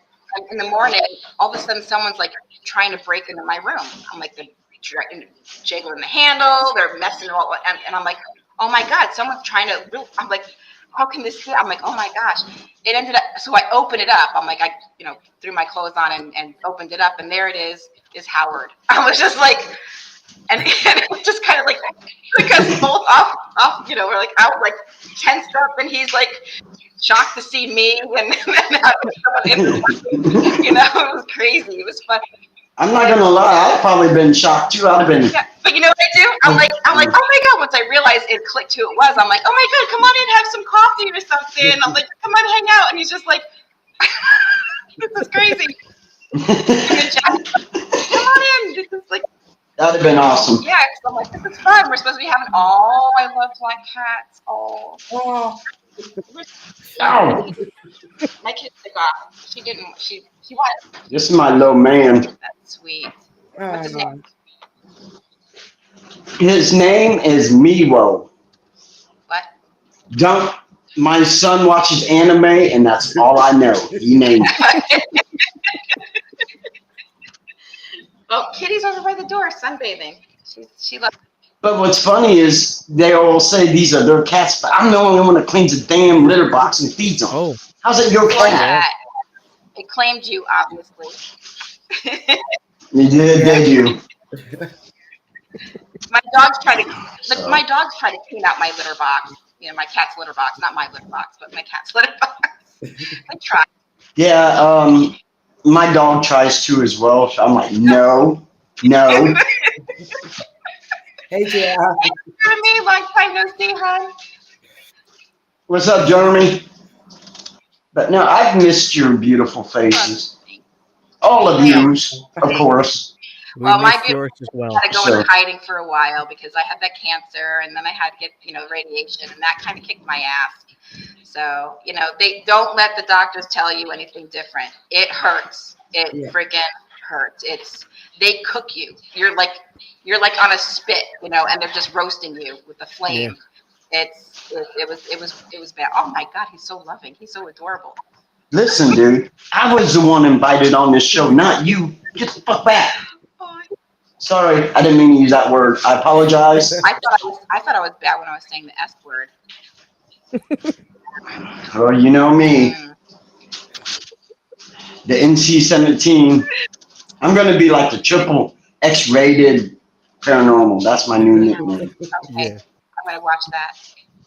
in the morning, all of a sudden someone's like trying to break into my room. I'm like, they're jiggling the handle, they're messing all, and I'm like, oh my God, someone's trying to, I'm like, how can this be? I'm like, oh my gosh. It ended up, so I opened it up. I'm like, I threw my clothes on and opened it up, and there it is Howard. I was just like, and it was just kind of like, because both off, we're like, I was like tensed up, and he's like shocked to see me, and it was crazy. It was fun. I'm not gonna lie, I've probably been shocked too. I'd have been. Yeah, but you know what I do? I'm like, oh my God! Once I realized it clicked who it was, I'm like, oh my God, come on in, have some coffee or something. I'm like, come on, hang out, and he's just like, this is crazy. Come on in. This is like. That'd have been awesome. Yeah, because I'm like, this is fun. We're supposed to be having. Oh, I love black cats. Oh. Ow. My kid took off. She didn't. She wanted. This is my little man. That's sweet. What's his name? His name is Miwo. What? My son watches anime, and that's all I know. He named it. Oh, Kitty's over by the door sunbathing. She loves. But what's funny is they all say these are their cats, but I'm the only one that cleans a damn litter box and feeds them. Oh. How's it your cat? Yeah. It claimed you, obviously. You did you? My dogs try to clean out my litter box. my cat's litter box, not my litter box, but my cat's litter box. I try. Yeah, my dog tries to as well. So I'm like, no. Hey, Gia. Jeremy, long time no see, hon. What's up, Jeremy? But no, I've missed your beautiful faces. All of yous, of course. We Well, my missed beautiful yours as well. had to go So- in hiding for a while because I had that cancer, and then I had to get radiation, and that kind of kicked my ass. So they don't let the doctors tell you anything different. It hurts. It Yeah. freaking hurts. They cook you. You're like on a spit, and they're just roasting you with the flame. It was bad. Oh my God, he's so loving. He's so adorable. Listen, dude, I was the one invited on this show, not you. Get the fuck back. Oh, Sorry, I didn't mean to use that word. I apologize. I thought I was bad when I was saying the S word. Well, you know me, Mm. the NC-17. I'm going to be like the triple X-rated paranormal. That's my new nickname. Okay, Yeah. I'm gonna watch that.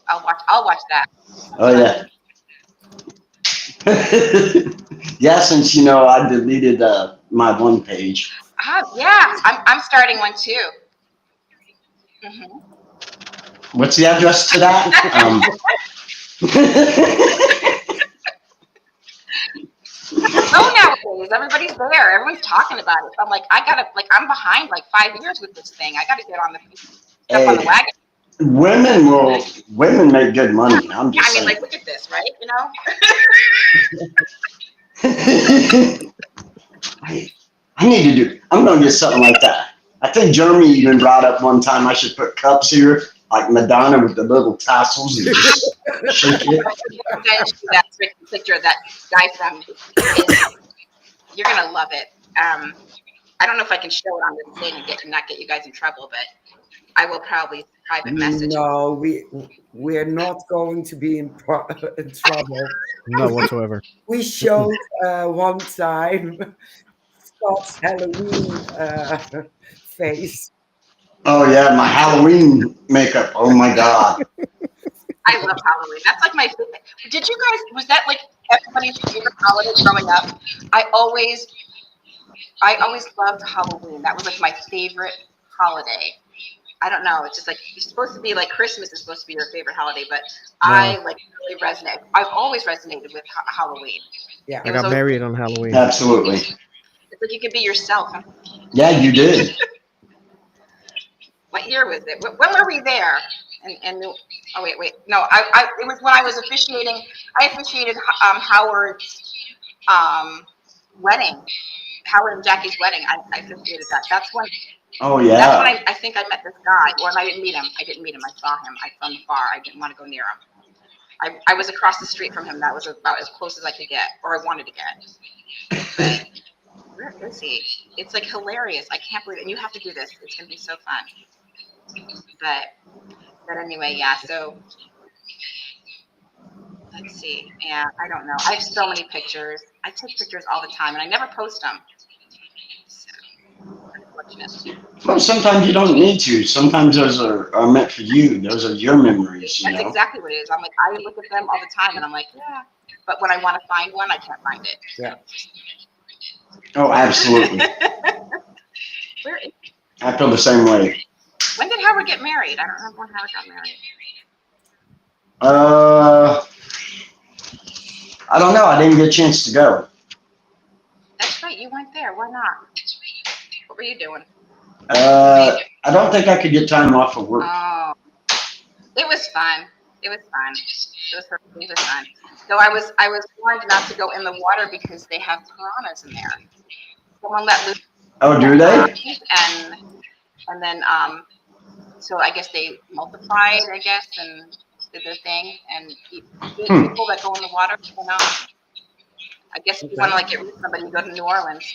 I'll watch that. Oh, yeah. Yeah, since, I deleted my one page. Yeah, I'm starting one too. What's the address to that? Oh, nowadays everybody's there. Everyone's talking about it. I'm like, I'm behind like 5 years with this thing. I gotta get on the step on the Hey, wagon. women make good money. I'm Yeah, just I mean, saying. like, look at this, right? I need to do. I'm gonna get something like that. I think Jeremy even brought up one time I should put cups here, like Madonna with the little tassels, and just shake it. Send you that picture of that guy from. You're gonna love it. I don't know if I can show it on this thing and not get you guys in trouble, but I will probably private message. No, we're not going to be in trouble. Not whatsoever. We showed one time Scott's Halloween face. Oh yeah, my Halloween makeup. Oh my god. I love Halloween. That's like my favorite. Did you guys? Was that like everybody's favorite holiday growing up? I always loved Halloween. That was like my favorite holiday. I don't know. It's just like it's supposed to be like Christmas is supposed to be your favorite holiday, but I like really resonate. I've always resonated with Halloween. Yeah. I got married on Halloween. Absolutely. It's like you can be yourself. Yeah, you did. What year was it? When were we there? And oh wait, no, it was when I was officiating. I officiated Howard's wedding, Howard and Jackie's wedding. I officiated that. That's when. Oh That's yeah. when I think I met this guy. Or I didn't meet him. I saw him. From afar. I didn't want to go near him. I was across the street from him. That was about as close as I could get, or I wanted to get. But where is he? It's like hilarious. I can't believe it. And you have to do this. It's gonna be so fun. But anyway, yeah. So let's see. Yeah, I don't know. I have so many pictures. I take pictures all the time, and I never post them. So, unfortunately. Well, sometimes you don't need to. Sometimes those are meant for you. Those are your memories, you That's know. exactly what it is. I'm like, I look at them all the time, and I'm like, yeah. But when I want to find one, I can't find it. Yeah. Oh, absolutely. Where is, I feel the same way. when did Howard get married? I don't remember when Howard got married. I don't know. I didn't get a chance to go. That's right. You went there. Why not? What were you doing? I don't think I could get time off of work. Oh, it was fun. It was fun. It was fun. So I was warned not to go in the water because they have piranhas in there. Someone let loose. Oh, do they? And then so I guess they multiplied, I guess, and did their thing and eat people that go in the water. You know, I guess if you want to like get rid of somebody, you go to New Orleans.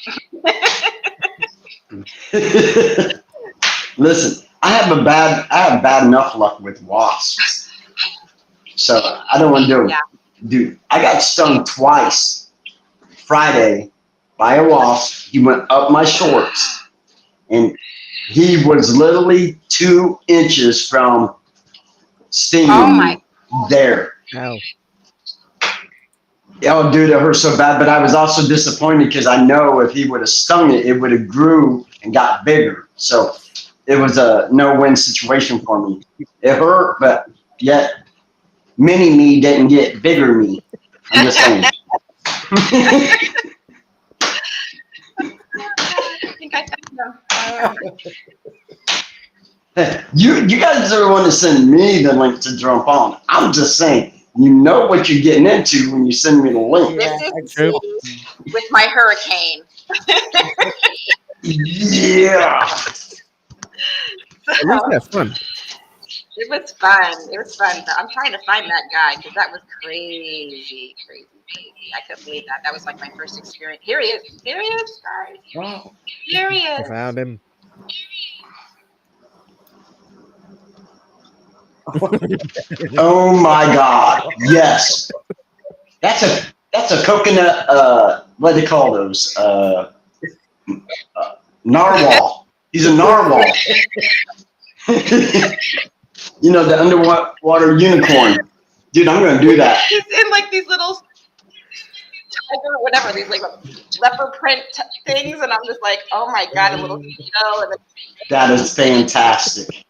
Listen, I have bad enough luck with wasps, so I don't want to do it. Yeah. Dude, I got stung twice. Friday by a wasp. He went up my shorts, and he was literally 2 inches from stinging Oh my me. there. Ow. Oh, dude, it hurt so bad. But I was also disappointed because I know if he would have stung it, it would have grew and got bigger. So it was a no-win situation for me. It hurt, but yet mini me didn't get bigger me. I'm just saying. I think I You guys are the one to send me the link to jump on. I'm just saying, you know what you're getting into when you send me the link. This Yeah, is True. me with my hurricane. Yeah. At least that's fun. It was fun. It was fun. I'm trying to find that guy because that was crazy, crazy, crazy. I couldn't believe that. That was like my first experience. Here he is. Here he is, guys. wow. Here he I is. found him. Oh my God. Yes. That's a coconut. What do they call those? Narwhal. He's a narwhal. You know, the underwater unicorn. Dude, I'm gonna do that. He's in like these little tiger, whatever, these like leopard print things, and I'm just like, oh my god, a little mosquito, That is fantastic.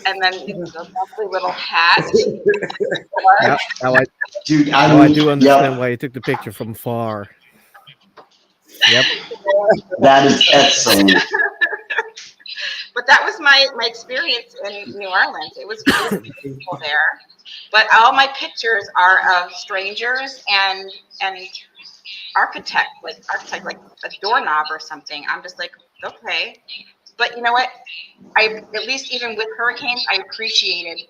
and then the lovely little hat. Now I Dude, now I do understand yep, why you took the picture from far. Yep. that is excellent. But that was my experience in New Orleans. It was beautiful there. But all my pictures are of strangers and architect like a doorknob or something. I'm just like, okay. But you know what? I at least even with hurricanes, I appreciated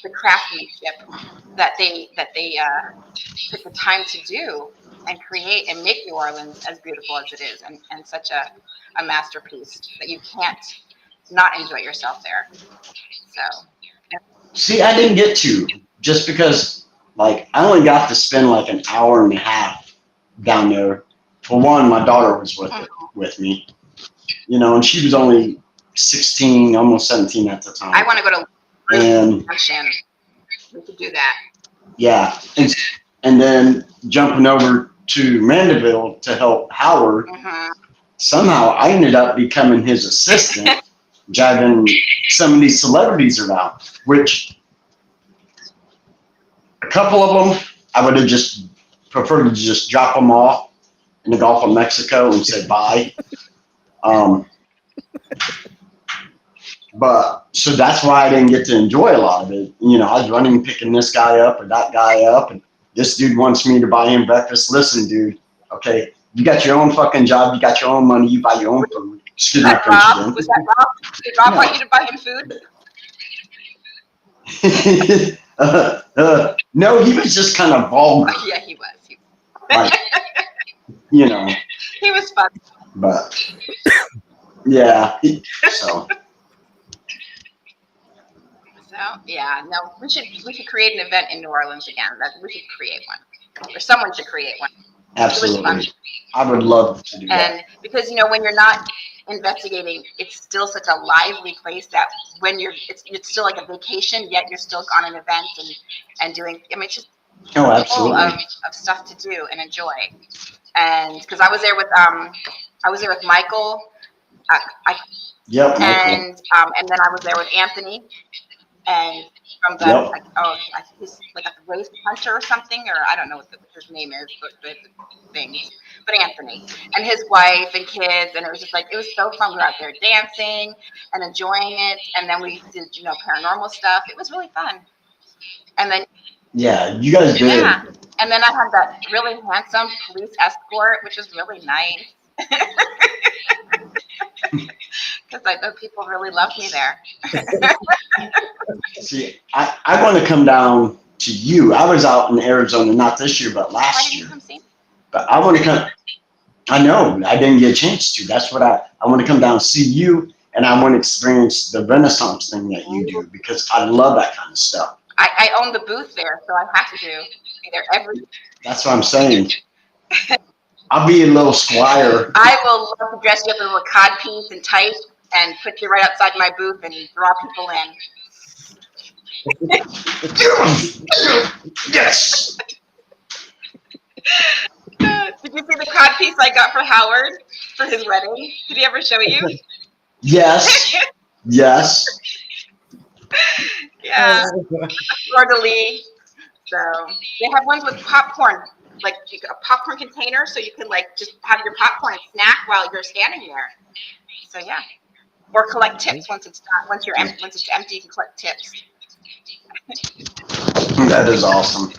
the craftsmanship that they took the time to do and create and make New Orleans as beautiful as it is, and such a masterpiece that you can't not enjoy yourself there. So See, I didn't get to just because, like, I only got to spend like an hour and a half down there. For one, my daughter was with me, you know, and she was only 16, almost 17 at the time. I want to go to And Junction. We could do that. yeah, and then jumping over to Mandeville to help Howard. Somehow I ended up becoming his assistant, driving some of these celebrities around, which a couple of them I would have just preferred to just drop them off in the Gulf of Mexico and say bye. But so that's why I didn't get to enjoy a lot of it. You know, I was running, picking this guy up or that guy up, and this dude wants me to buy him breakfast. Listen, dude, okay, you got your own fucking job, you got your own money, you buy your own food. Excuse my French again. Was that Rob? Did Rob want you to buy him food? No, he was just kind of vulgar. Yeah, he was. Like, you know, He was fun. but yeah, so. So yeah, no, we should create an event in New Orleans again. We should create one, or someone should create one. Absolutely. I would love to do that. And because you know when you're not investigating, it's still such a lively place that when it's still like a vacation, yet you're still on an event and doing. I mean, it's just Oh, full absolutely. of stuff to do and enjoy. And because I was there with Michael. Yep, Michael. And then I was there with Anthony. And from the Yep. I think he's like a race hunter or something, or I don't know what his name is, but the things. But Anthony and his wife and kids, and it was just like it was so fun. We were out there dancing and enjoying it, and then we did paranormal stuff. It was really fun. And then Yeah, you guys did. yeah, and then I had that really handsome police escort, which was really nice. Because I know people really loved me there. See, I want to come down to you. I was out in Arizona, not this year, but Why last didn't you year. come see me? But I want to come. I know I didn't get a chance to. That's what I want to come down and see you, and I want to experience the Renaissance thing that you do because I love that kind of stuff. I own the booth there, so I have to be there every. That's what I'm saying. I'll be a little squire. I will love to dress you up in a codpiece and tights and put you right outside my booth and draw people in. Yes. Did you see the cod piece I got for Howard for his wedding? Did he ever show you? Yes. Yes. Yeah, fleur de lis. So they have ones with popcorn, like a popcorn container, so you can like just have your popcorn and snack while you're standing there. So yeah, or collect tips once it's done. Once it's empty, you can collect tips. That is awesome.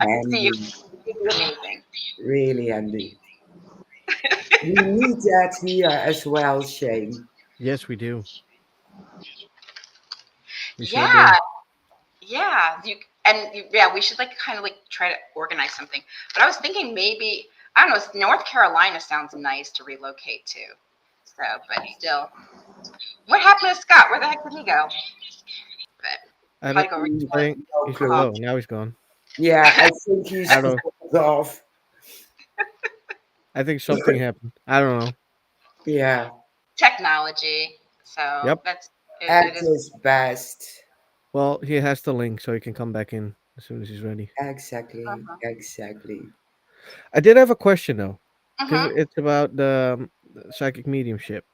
I can see you. Handy, It'd be amazing. really handy. We need that here as well, Shane. Yes, we do. We sure Yeah, do. yeah. Yeah, we should like kind of like try to organize something. But I was thinking maybe I don't know. North Carolina sounds nice to relocate to. So, but still, what happened to Scott? Where the heck did he go? But I don't probably go think No he's. clue. Oh, now he's gone. Yeah, I think I he's don't know. fucked off. I think something happened. I don't know. Yeah, technology. So Yep. that's at it is. his best. Well, he has the link, so he can come back in as soon as he's ready. Exactly, Uh-huh. exactly. I did have a question though, because Uh-huh. it's about the psychic mediumship.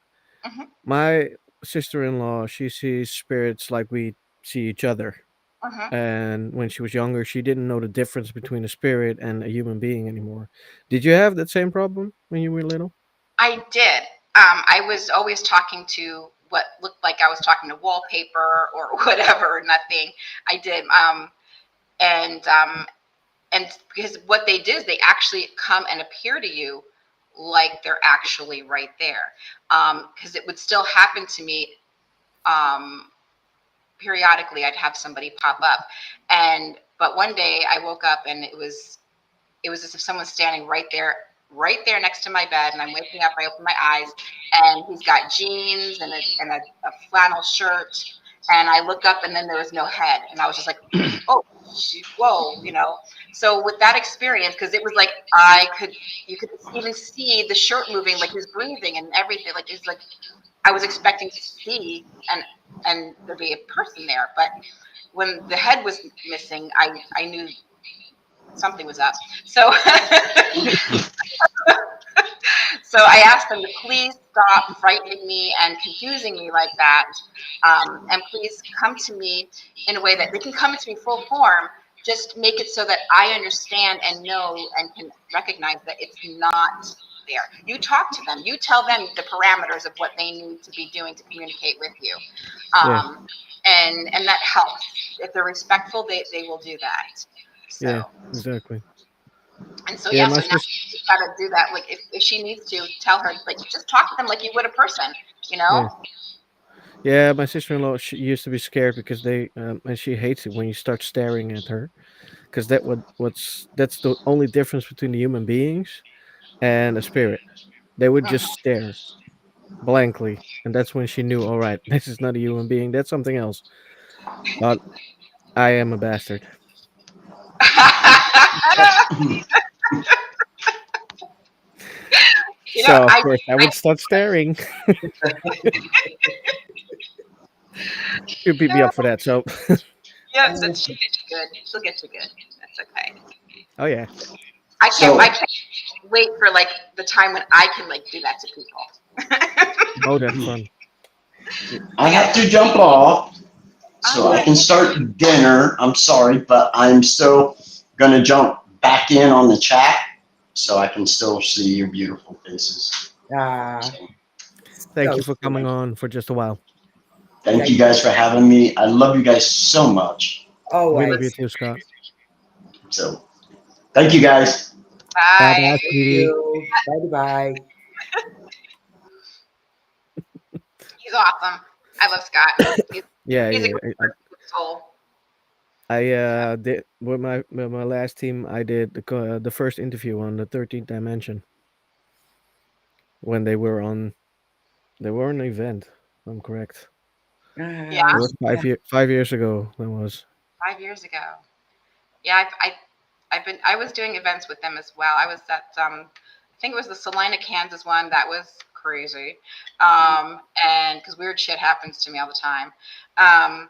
Uh-huh. My sister-in-law, she sees spirits like we see each other. Uh-huh. And when she was younger, she didn't know the difference between a spirit and a human being anymore. Did you have that same problem when you were little? I did. I was always talking to what looked like I was talking to wallpaper or whatever. Nothing. I did. And and because what they did is they actually come and appear to you like they're actually right there. Because it would still happen to me. Um, Periodically, I'd have somebody pop up, and but one day I woke up and it was as if someone's standing right there next to my bed, and I'm waking up. I open my eyes, and he's got jeans and a flannel shirt, and I look up, and then there was no head, and I was just like, oh, whoa, you know. So with that experience, because it was like you could even see the shirt moving, like he was breathing and everything, like it's like I was expecting to see and there be a person there, but when the head was missing, I knew something was up. So so I asked them to please stop frightening me and confusing me like that, and please come to me in a way that they can come to me full form. Just make it so that I understand and know and can recognize that it's not there. You talk to them. You tell them the parameters of what they need to be doing to communicate with you, Yeah, and that helps. If they're respectful, they will do that. yeah, So exactly. and so Yeah, yeah, my so now sister. you gotta do that. Like if she needs to, tell her like just talk to them like you would a person, you Yeah, know? yeah, my sister-in-law. She used to be scared because and she hates it when you start staring at her, because that's the only difference between the human beings and a spirit. They would just Mhm. stare blankly, and that's when she knew. All right, this is not a human being. That's something else. But I am a bastard. You know, So of I, course I I would start staring. You beat me up for that. So yeah, that she'll get you good. She'll get you good. That's okay. oh yeah. I So can't wait for like the time when I can like do that to people. Oh, that's fun. I Yeah. have to jump off so I Oh, can start dinner. I'm sorry, but I'm still gonna jump back in on the chat so I can still see your beautiful faces. Ah, So Thank so you for coming sweet. on for just a while. thank Thank you guys for having me. I love you guys so much. We love you always. too, Scott. So thank you guys. Bye bye. bye, Thank sweetie. you. Bye bye. He's awesome. I love Scott. He's Yeah, he's a yeah. good soul. I So did with my last team. I did the first interview on the 13th dimension when they were on an event. If I'm correct. yeah, It was Yeah. 5 years ago. That was. 5 years ago. Yeah, I was doing events with them as well. I was at I think it was the Salina, Kansas one. That was crazy. And because weird shit happens to me all the time. Um,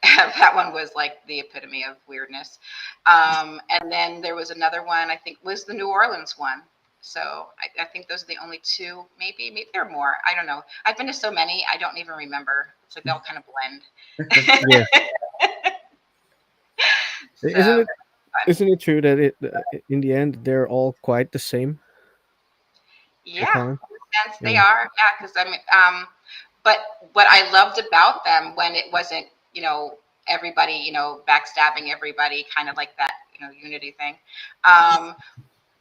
That one was like the epitome of weirdness. And then there was another one, I think was the New Orleans one. So I think those are the only two, maybe there are more. I don't know. I've been to so many, I don't even remember. It's like they all kind of blend. Yeah. So Isn't it? Isn't it true that in the end they're all quite the same? The yeah, con. in a sense they Yeah. are. Yeah, because I mean, but what I loved about them when it wasn't, everybody, backstabbing everybody, kind of like that, unity thing.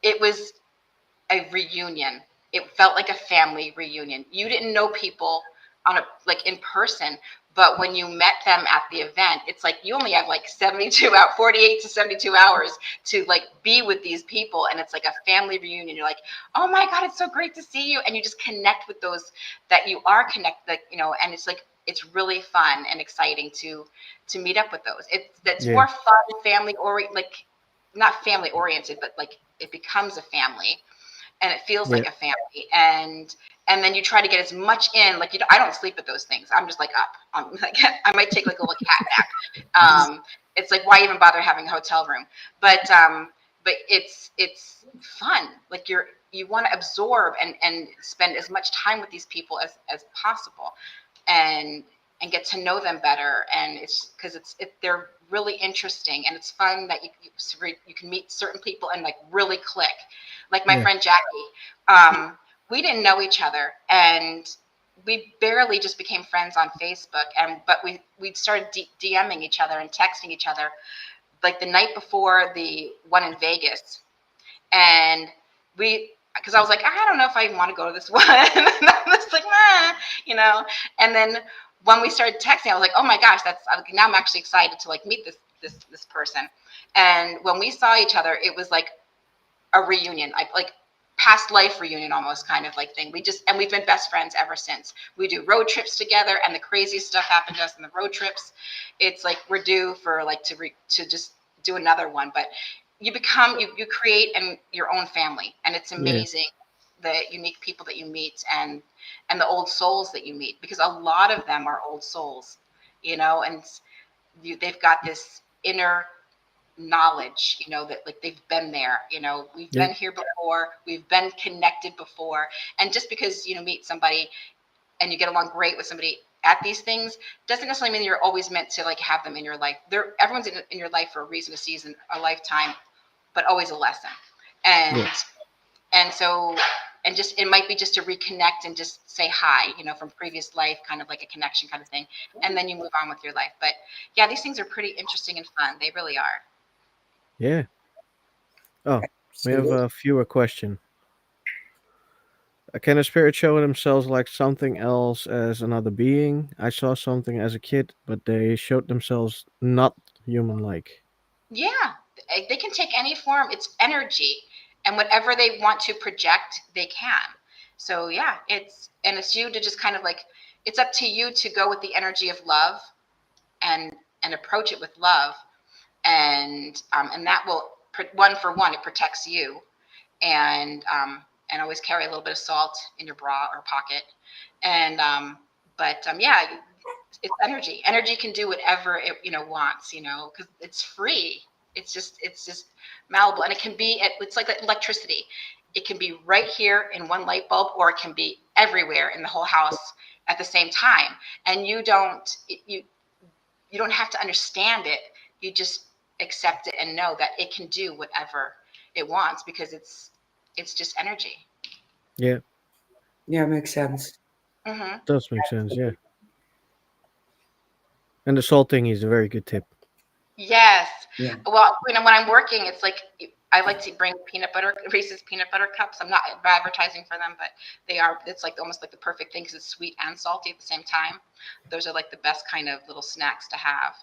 It was a reunion. It felt like a family reunion. You didn't know people on a like in person, but when you met them at the event, it's like you only have like 72 out 48 to 72 hours to like be with these people, and it's like a family reunion. You're like, "Oh my god, it's so great to see you." And you just connect with those that you are connected, and it's like it's really fun and exciting to meet up with those. It's Yeah. more fun, family or like not family oriented, but like it becomes a family and it feels Yeah. like a family. And then you try to get as much in. Like I don't sleep at those things. I'm just like up. Like I might take like a little cat nap. It's like why even bother having a hotel room? But it's fun. Like you want to absorb and spend as much time with these people as possible, and get to know them better. And it's because they're really interesting, and it's fun that you can meet certain people and like really click. Like my Yeah. friend Jackie, we didn't know each other, and we barely just became friends on Facebook. But we started DMing each other and texting each other like the night before the one in Vegas, and because I was like, I don't know if I want to go to this one. And I was like, nah. And then when we started texting, I was like, oh my gosh, now I'm actually excited to like meet this person. And when we saw each other, it was like a reunion, like past life reunion almost kind of like thing. And we've been best friends ever since. We do road trips together, and the craziest stuff happened to us in the road trips. It's like we're due for like to just do another one. But you create your own family, and it's Yeah. amazing the unique people that you meet, and the old souls that you meet, because a lot of them are old souls, and they've got this inner knowledge, that like they've been there, we've Yeah. been here before, we've been connected before. And just because meet somebody and you get along great with somebody at these things doesn't necessarily mean you're always meant to like have them in your life. Everyone's in your life for a reason, a season, a lifetime, but always a lesson. and Yeah. and so and just it might be just to reconnect and just say hi, from previous life, kind of like a connection kind of thing, and then you move on with your life. But yeah, these things are pretty interesting and fun. They really are. Yeah. Oh, we have Absolutely. a fewer question. Can a spirit show themselves like something else as another being? I saw something as a kid, but they showed themselves not human-like. Yeah, they can take any form. It's energy, and whatever they want to project, they can. So yeah, it's you to just kind of like, it's up to you to go with the energy of love, and approach it with love, and that will, one for one, it protects you, and always carry a little bit of salt in your bra or pocket, and yeah, it's energy. Energy can do whatever it wants, because it's free. It's just malleable, and it can be. It's like electricity. It can be right here in one light bulb, or it can be everywhere in the whole house at the same time. And you don't have to understand it. You just accept it and know that it can do whatever it wants, because it's just energy. Yeah, Yeah, makes sense. Hmm. does make sense. Yeah, and the salt thing is a very good tip. Yes. Yeah. Well, when I'm working, it's like I like to bring Reese's peanut butter cups. I'm not advertising for them, but they are. It's like almost like the perfect thing because it's sweet and salty at the same time. Those are like the best kind of little snacks to have.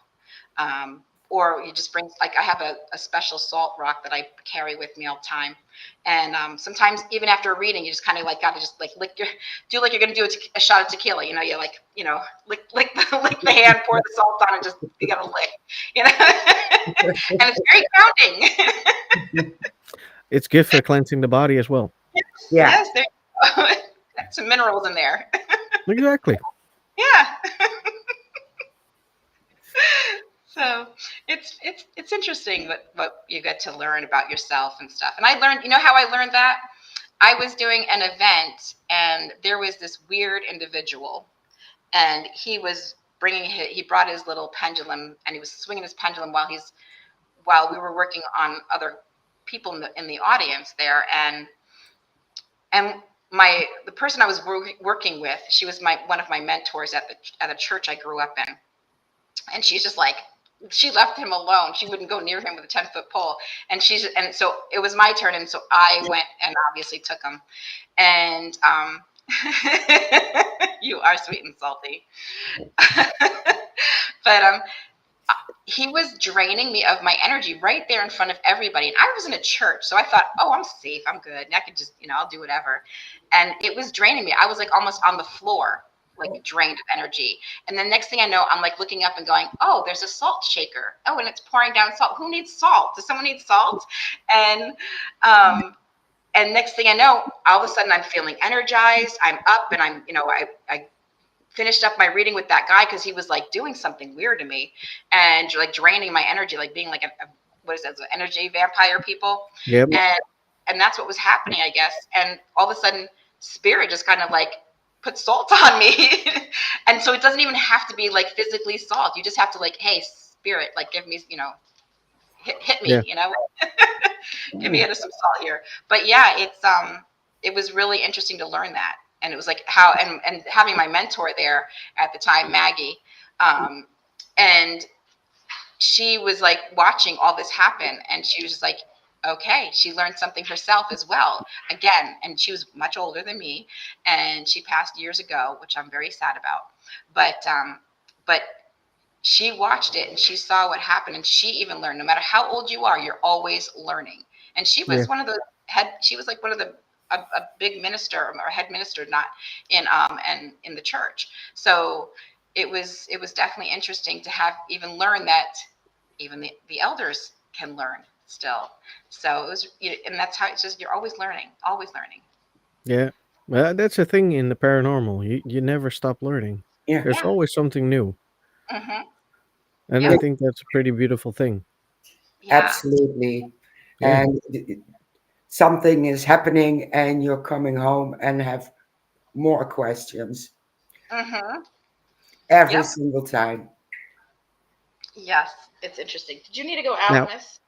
Or you just bring, like, I have a special salt rock that I carry with me all the time. And sometimes even after a reading, you just kind of like got to just like do like you're going to do a shot of tequila. You like, lick lick the hand, pour the salt on, and just, you got to lick, and it's very grounding. It's good for cleansing the body as well. Yeah. Yes, there you go. Some minerals in there. Exactly. Yeah. So it's interesting what you get to learn about yourself and stuff. And I learned, you know how I learned that? I was doing an event and there was this weird individual and he was he brought his little pendulum and he was swinging his pendulum while we were working on other people in the audience there. And the person I was working with, she was one of my mentors at the church I grew up in. And she's just like, she left him alone. She wouldn't go near him with a 10-foot pole. And so it was my turn. And so I went and obviously took him. And you are sweet and salty. But he was draining me of my energy right there in front of everybody. And I was in a church. So I thought, oh, I'm safe. I'm good. And I could just, I'll do whatever. And it was draining me. I was like almost on the floor, like drained of energy. And then next thing I know, I'm like looking up and going, oh, there's a salt shaker. Oh, and it's pouring down salt. Who needs salt? Does someone need salt? And next thing I know, all of a sudden I'm feeling energized. I'm up and I finished up my reading with that guy because he was like doing something weird to me and like draining my energy, like being like what is that, energy vampire people. Yep. And that's what was happening, I guess. And all of a sudden spirit just kind of like put salt on me. And so it doesn't even have to be like physically salt. You just have to like, hey, spirit, like give me, hit me, give me some salt here. But yeah, it was really interesting to learn that. And it was like how, and having my mentor there at the time, Maggie, and she was like watching all this happen. And she was just like, okay, she learned something herself as well. Again, and she was much older than me. And she passed years ago, which I'm very sad about. But she watched it and she saw what happened. And she even learned, no matter how old you are, you're always learning. And she was one of the she was like one of the, a big minister or head minister, not in and in the church. So it was definitely interesting to have even learned that even the elders can learn still. So it was, and that's how it's just, you're always learning, always learning. Yeah. Well, that's a thing in the paranormal. You never stop learning. Yeah. There's always something new. Mm-hmm. And I think that's a pretty beautiful thing. Yeah. Absolutely. Yeah. And something is happening and you're coming home and have more questions Mm-hmm. every Yep. single time. Yes, it's interesting. Did you need to go out, Now- Miss?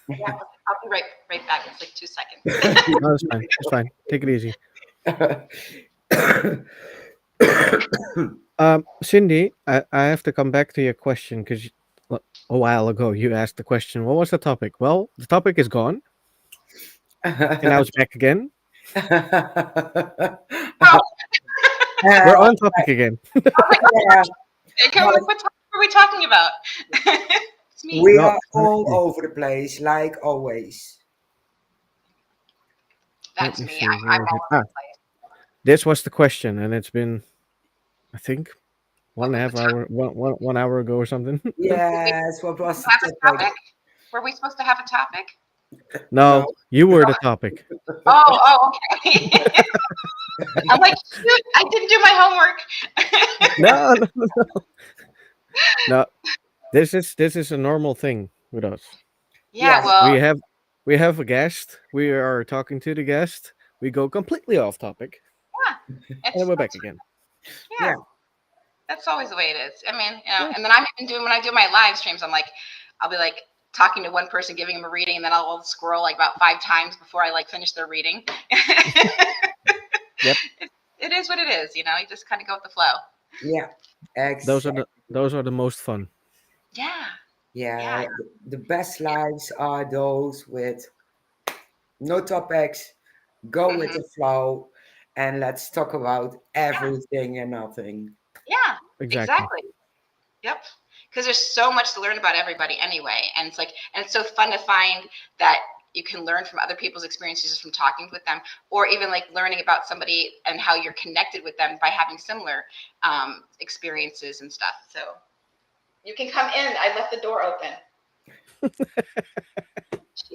Yeah, I'll be right back. It's like 2 seconds. No, it's fine. It's fine. Take it easy. Cindy, I have to come back to your question because a while ago you asked the question. What was the topic? Well, the topic is gone, and now it's back again. We're on topic again. Yeah, Okay, what topic are we talking about? It's me. we No, are all okay. over the place, like always. That's Let me me. see, I'm where all is it? over the place. This was the question, and it's been, I think, What was the 1 hour ago or something. Yes, what was Have the a topic? topic? Were we supposed to have a topic? No, you were the topic. Oh, okay. I'm like, shoot, I didn't do my homework. No. No. This is a normal thing with us. Yeah, Yes. well, We have a guest. We are talking to the guest. We go completely off topic, and then we're back again. yeah, Yeah. that's always the way it is. I mean, Yeah. and then I'm even doing, when I do my live streams, I'll be like talking to one person, giving them a reading, and then I'll scroll like about 5 times before I like finish their reading. Yep. It is what it is, you just kind of go with the flow. Yeah. Those Exactly. are the most fun. Yeah. Yeah. Yeah. The best lives are those with no topics, go with Mhm. the flow, and let's talk about everything and nothing. Yeah, Exactly. exactly. Yep. Because there's so much to learn about everybody anyway. And it's so fun to find that you can learn from other people's experiences just from talking with them, or even like learning about somebody and how you're connected with them by having similar experiences and stuff. So you can come in. I left the door open.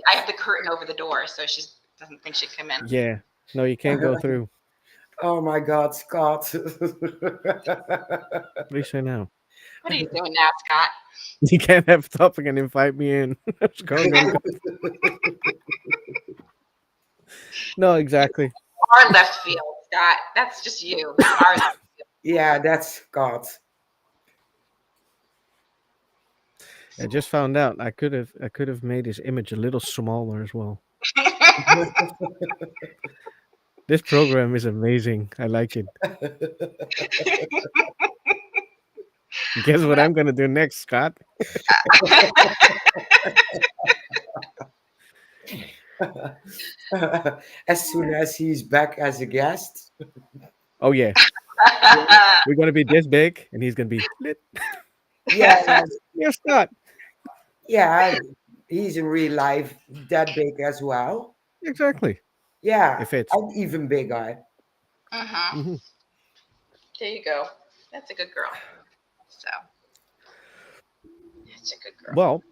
I have the curtain over the door, so she doesn't think she'd come in. Yeah. No, you can't go through. Oh my God, Scott. What do you say now? What are you doing now, Scott? You can't have a topic and invite me in. Go. No, exactly. Our left field, Scott. That's just you. You are left Yeah, that's God. I just found out I could have made his image a little smaller as well. field. This program is amazing. I like it. Guess what I'm gonna do next, Scott? As soon as he's back as a guest. Oh yeah, we're gonna be this big, and he's gonna be lit. Yes, Yeah, Scott. yeah, he's in real life that big as well. Exactly. Yeah, It fits. I'm even bigger. Hmm. There you go. That's a good girl. So, that's a good girl. Well,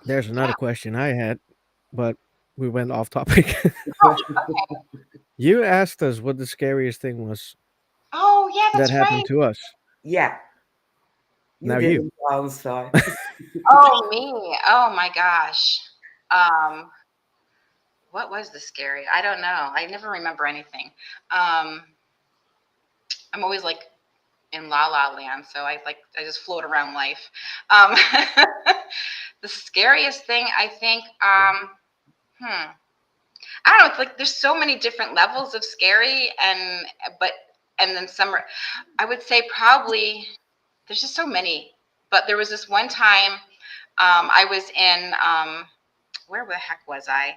there's another Yeah. question I had, but we went off topic. Oh, You asked us what the scariest thing was oh, yeah, that that's right. happened to us. Yeah, you Now you. didn't answer. Oh, me. Oh my gosh. Um, what was the scary? I don't know. I never remember anything. Um, I'm always like in La La Land, so I just float around life. Um, the scariest thing I think, hmm, I don't know. It's like there's so many different levels of scary, and then some are. I would say probably there's just so many. But there was this one time I was in where the heck was I?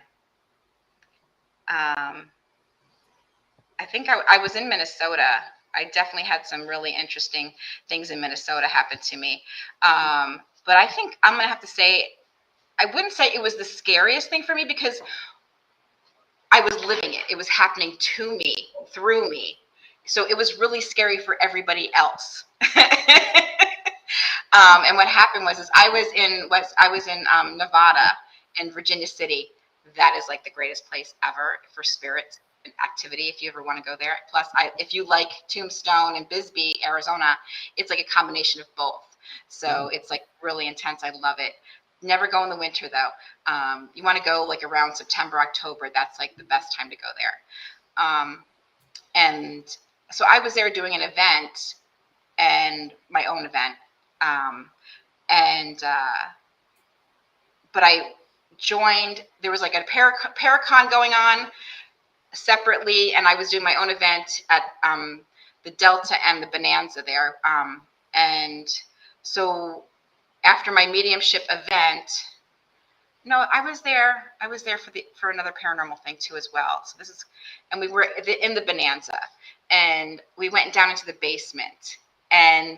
Um, I think I was in Minnesota. I definitely had some really interesting things in Minnesota happen to me. But I think I'm gonna have to say I wouldn't say it was the scariest thing for me because I was living it. It was happening to me, through me. So it was really scary for everybody else. And what happened was, I was in Nevada and Virginia City. That is like the greatest place ever for spirit activity. If you ever want to go there. Plus, if you like Tombstone and Bisbee, Arizona, it's like a combination of both. So it's like really intense. I love it. Never go in the winter though. You want to go like around September, October. That's like the best time to go there. And so I was there doing an event and my own event. Um, and But I joined. There was like a Paracon going on separately, and I was doing my own event at the Delta and the Bonanza there. And so after my mediumship event, no, I was there. I was there for another paranormal thing too as well. So and we were in the Bonanza, and we went down into the basement, and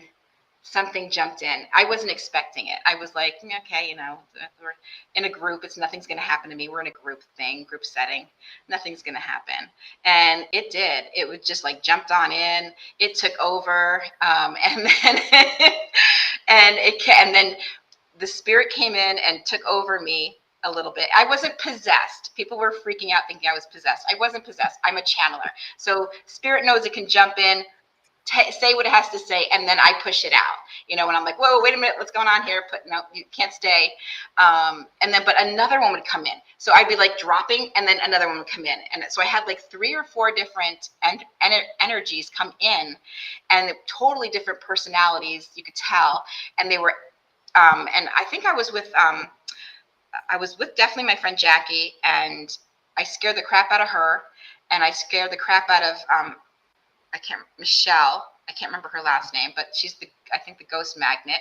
something jumped in. I wasn't expecting it. I was like, okay, we're in a group. Nothing's going to happen to me. We're in a group thing, group setting. Nothing's going to happen. And it did. It would just like jumped on in. It took over. And then, and then the spirit came in and took over me a little bit. I wasn't possessed. People were freaking out thinking I was possessed. I wasn't possessed. I'm a channeler. So spirit knows it can jump in, say what it has to say, and then I push it out. When I'm like, whoa, wait a minute, what's going on here? No, you can't stay. But another one would come in. So I'd be like dropping, and then another one would come in. And so I had like 3 or 4 different energies come in, and totally different personalities, you could tell. And they were, and I think I was with definitely my friend Jackie, and I scared the crap out of her, and I scared the crap out of, Michelle. I can't remember her last name, but she's I think the ghost magnet.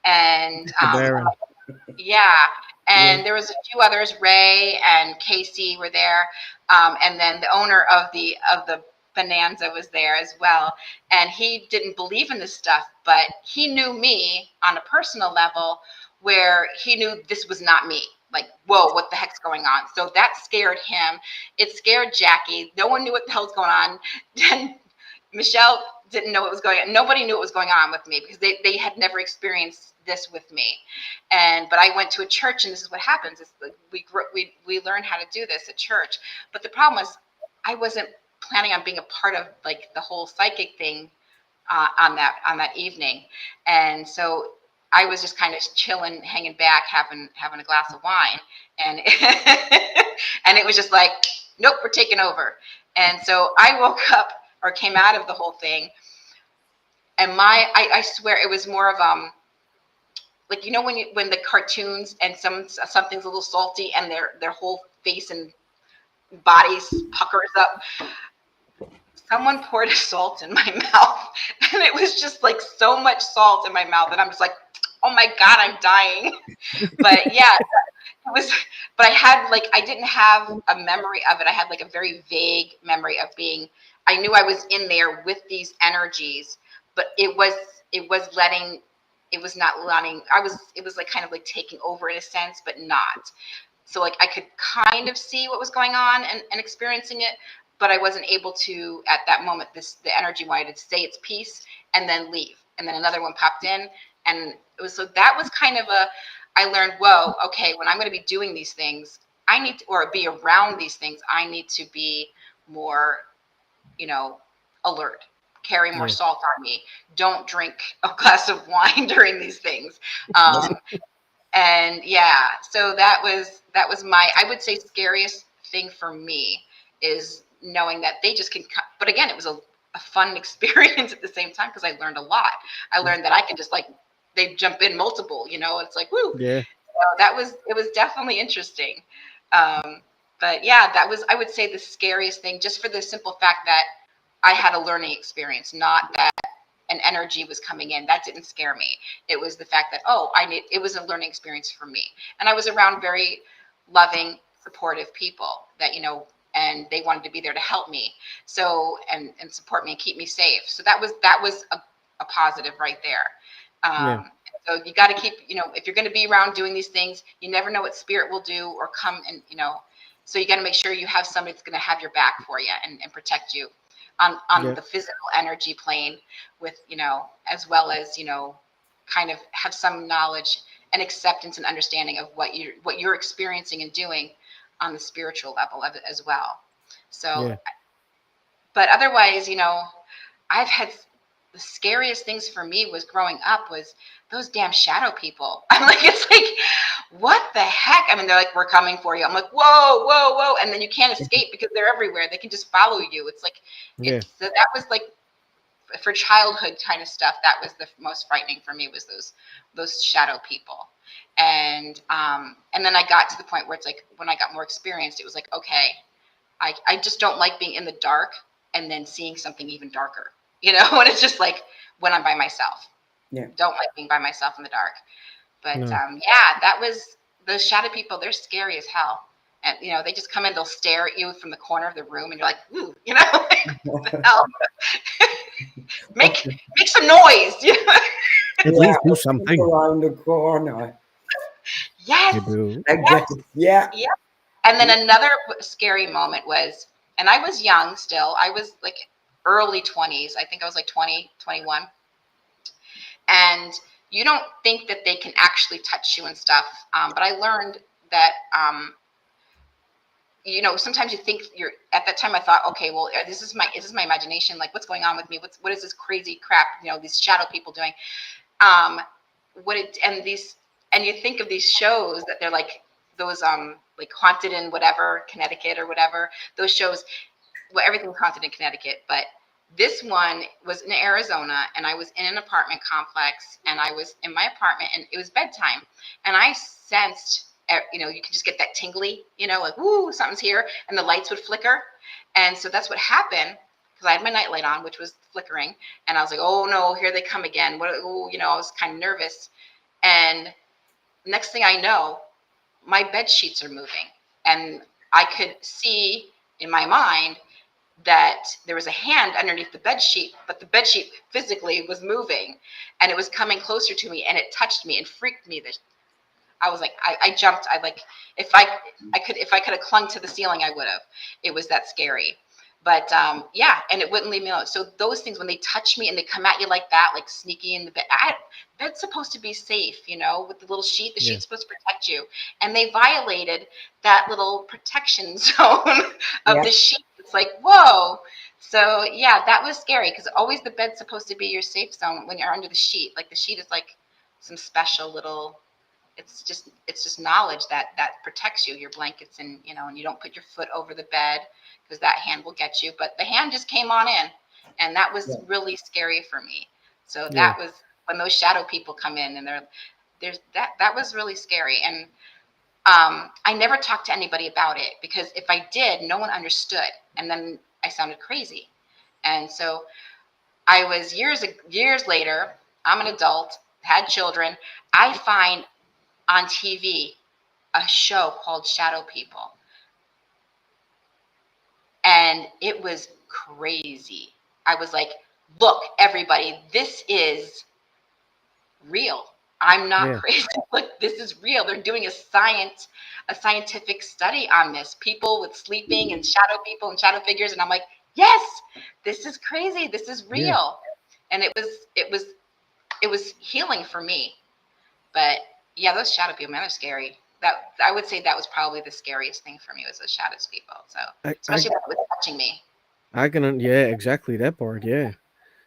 And The Baron. yeah, and there was a few others. Ray and Casey were there, and then the owner of the Bonanza was there as well. And he didn't believe in this stuff, but he knew me on a personal level, where he knew this was not me. Like, whoa, what the heck's going on? So that scared him. It scared Jackie. No one knew what the hell's going on. Then Michelle didn't know what was going on. Nobody knew what was going on with me because they had never experienced this with me. But I went to a church, and this is what happens. It's like we learn how to do this at church. But the problem was I wasn't planning on being a part of like the whole psychic thing on that evening. And so I was just kind of chilling, hanging back, having a glass of wine, and and it was just like, nope, we're taking over. And so I woke up, or came out of the whole thing, and I swear it was more of like, you know, when the cartoons and something's a little salty and their whole face and body puckers up. Someone poured salt in my mouth, and it was just like so much salt in my mouth, and I'm just like, oh my God, I'm dying. But yeah, it was, but I didn't have a memory of it. I had like a very vague memory of I knew I was in there with these energies, but it was not letting, it was like kind of like taking over in a sense, but not. So like I could kind of see what was going on and experiencing it, but I wasn't able to at that moment. The energy wanted to say its piece and then leave. And then another one popped in, and it was, so that was kind of I learned, whoa, okay, when I'm going to be doing these things, I need to, or be around these things, I need to be more, alert, carry more salt on me. Don't drink a glass of wine during these things. And yeah, so that was my, I would say, scariest thing for me, is knowing that they just can, but again, it was a fun experience at the same time, because I learned a lot. I learned that I could just they jump in multiple, it's like, woo. Yeah. So it was definitely interesting. But yeah, that was, I would say, the scariest thing, just for the simple fact that I had a learning experience, not that an energy was coming in. That didn't scare me. It was the fact that, it was a learning experience for me. And I was around very loving, supportive people that, and they wanted to be there to help me. So, and support me and keep me safe. So that was a positive right there. So you got to keep, if you're going to be around doing these things, you never know what spirit will do or come and, so you got to make sure you have somebody that's going to have your back for you and protect you on the physical energy plane, with, as well as, kind of have some knowledge and acceptance and understanding of what you're experiencing and doing on the spiritual level of it as well. So, but otherwise, I've had, the scariest things for me was growing up was those damn shadow people. I'm like, it's like, what the heck? I mean, they're like, we're coming for you. I'm like, whoa, whoa, whoa. And then you can't escape because they're everywhere. They can just follow you. It's like, so that was like, for childhood kind of stuff, that was the most frightening for me, was those shadow people. And then I got to the point where it's like, when I got more experienced, it was like, okay, I just don't like being in the dark and then seeing something even darker, and it's just like when I'm by myself. Don't like being by myself in the dark. But that was, those shadow people, they're scary as hell. And, they just come in, they'll stare at you from the corner of the room, and you're like, ooh, like, what the hell? make some noise. At least do something around the corner. Yes. You do. Yeah. And then another scary moment was, and I was young still, I was like early 20s. I think I was like 20, 21. And you don't think that they can actually touch you and stuff. But I learned that, sometimes you think you're, at that time I thought, okay, well, this is my imagination. Like, what's going on with me? What is this crazy crap, these shadow people doing? And you think of these shows that they're like those, like Haunted in whatever, Connecticut or whatever, those shows, well, everything's haunted in Connecticut, but this one was in Arizona, and I was in an apartment complex, and I was in my apartment, and it was bedtime, and I sensed, you can just get that tingly, like, woo, something's here, and the lights would flicker. And so that's what happened, because I had my nightlight on, which was flickering, and I was like, oh no, here they come again. I was kind of nervous. And next thing I know, my bed sheets are moving, and I could see in my mind that there was a hand underneath the bed sheet, but the bed sheet physically was moving, and it was coming closer to me, and it touched me and freaked me. I was like, I jumped. I like, if I could have clung to the ceiling, I would have. It was that scary. But and it wouldn't leave me alone. So those things, when they touch me and they come at you like that, like sneaky in the bed, bed's supposed to be safe, with the little sheet. The sheet's supposed to protect you, and they violated that little protection zone of the sheet. It's like, whoa. So yeah, that was scary because always the bed's supposed to be your safe zone when you're under the sheet. Like the sheet is like some special little. It's just knowledge that protects you. Your blankets and and you don't put your foot over the bed because that hand will get you. But the hand just came on in, and that was Yeah. really scary for me. So Yeah. that was when those shadow people come in, and that was really scary. And I never talked to anybody about it because if I did, no one understood, and then I sounded crazy. And so I was years later. I'm an adult, had children. I find on TV a show called Shadow People, and it was crazy. I was like, "Look, everybody, this is real. I'm not Yeah. crazy. Look, this is real. They're doing a scientific study on this. People with sleeping and shadow people and shadow figures." And I'm like, "Yes, this is crazy. This is Yeah. real." And it was healing for me. But yeah, those shadow people, man, they're scary. That I would say that was probably the scariest thing for me was those shadows people. So I I especially when it was touching me. I can yeah, exactly that part. Yeah.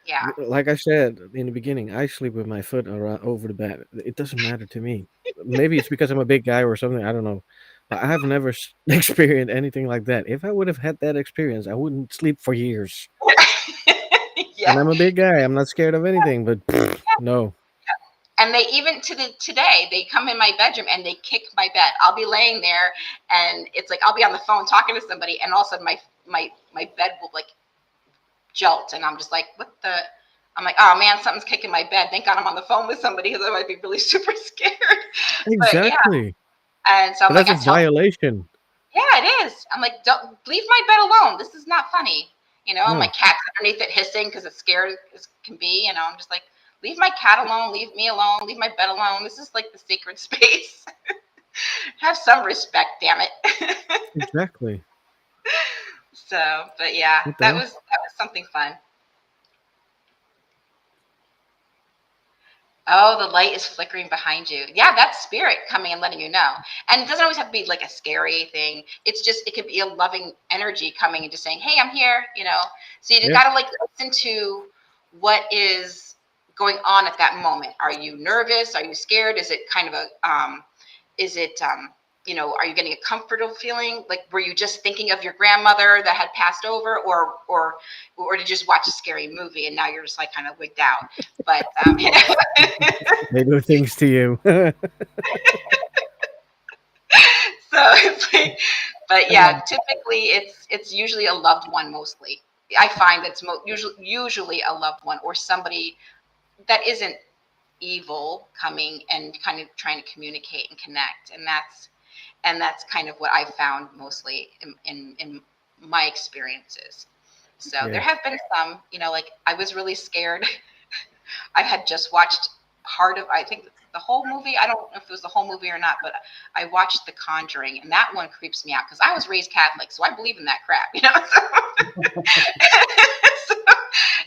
Yeah. Like I said in the beginning, I sleep with my foot around over the bed. It doesn't matter to me. Maybe it's because I'm a big guy or something. I don't know. But I have never experienced anything like that. If I would have had that experience, I wouldn't sleep for years. Yeah. And I'm a big guy. I'm not scared of anything. But no. And they even today they come in my bedroom and they kick my bed. I'll be laying there and it's like I'll be on the phone talking to somebody and all of a sudden my bed will like jolt and I'm just like, what the? I'm like, oh man, something's kicking my bed. Thank God I'm on the phone with somebody because I might be really super scared. But yeah, Exactly. and so I'm But like, that's I a tell, violation. yeah, it is. I'm like, don't leave my bed alone. This is not funny. My No. cat's underneath it hissing because it's scared as can be. I'm just like, leave my cat alone. Leave me alone. Leave my bed alone. This is like the sacred space. Have some respect, damn it. Exactly. So, but yeah, What the that hell? was something fun. Oh, the light is flickering behind you. Yeah, that's spirit coming and letting you know. And it doesn't always have to be like a scary thing. It could be a loving energy coming and just saying, "Hey, I'm here." So you just Yeah. gotta like listen to what is going on at that moment. Are you nervous? Are you scared? Is it kind of is it are you getting a comfortable feeling? Like were you just thinking of your grandmother that had passed over, or did you just watch a scary movie and now you're just like kind of wigged out? But They do things to you. so it's like, but yeah, typically it's usually a loved one mostly. I find that's usually a loved one or somebody that isn't evil coming and kind of trying to communicate and connect, and that's kind of what I found mostly in my experiences. So there Yeah. have been some, like I was really scared. I had just watched part of, I think the whole movie. I don't know if it was the whole movie or not, but I watched The Conjuring, and that one creeps me out because I was raised Catholic, so I believe in that crap.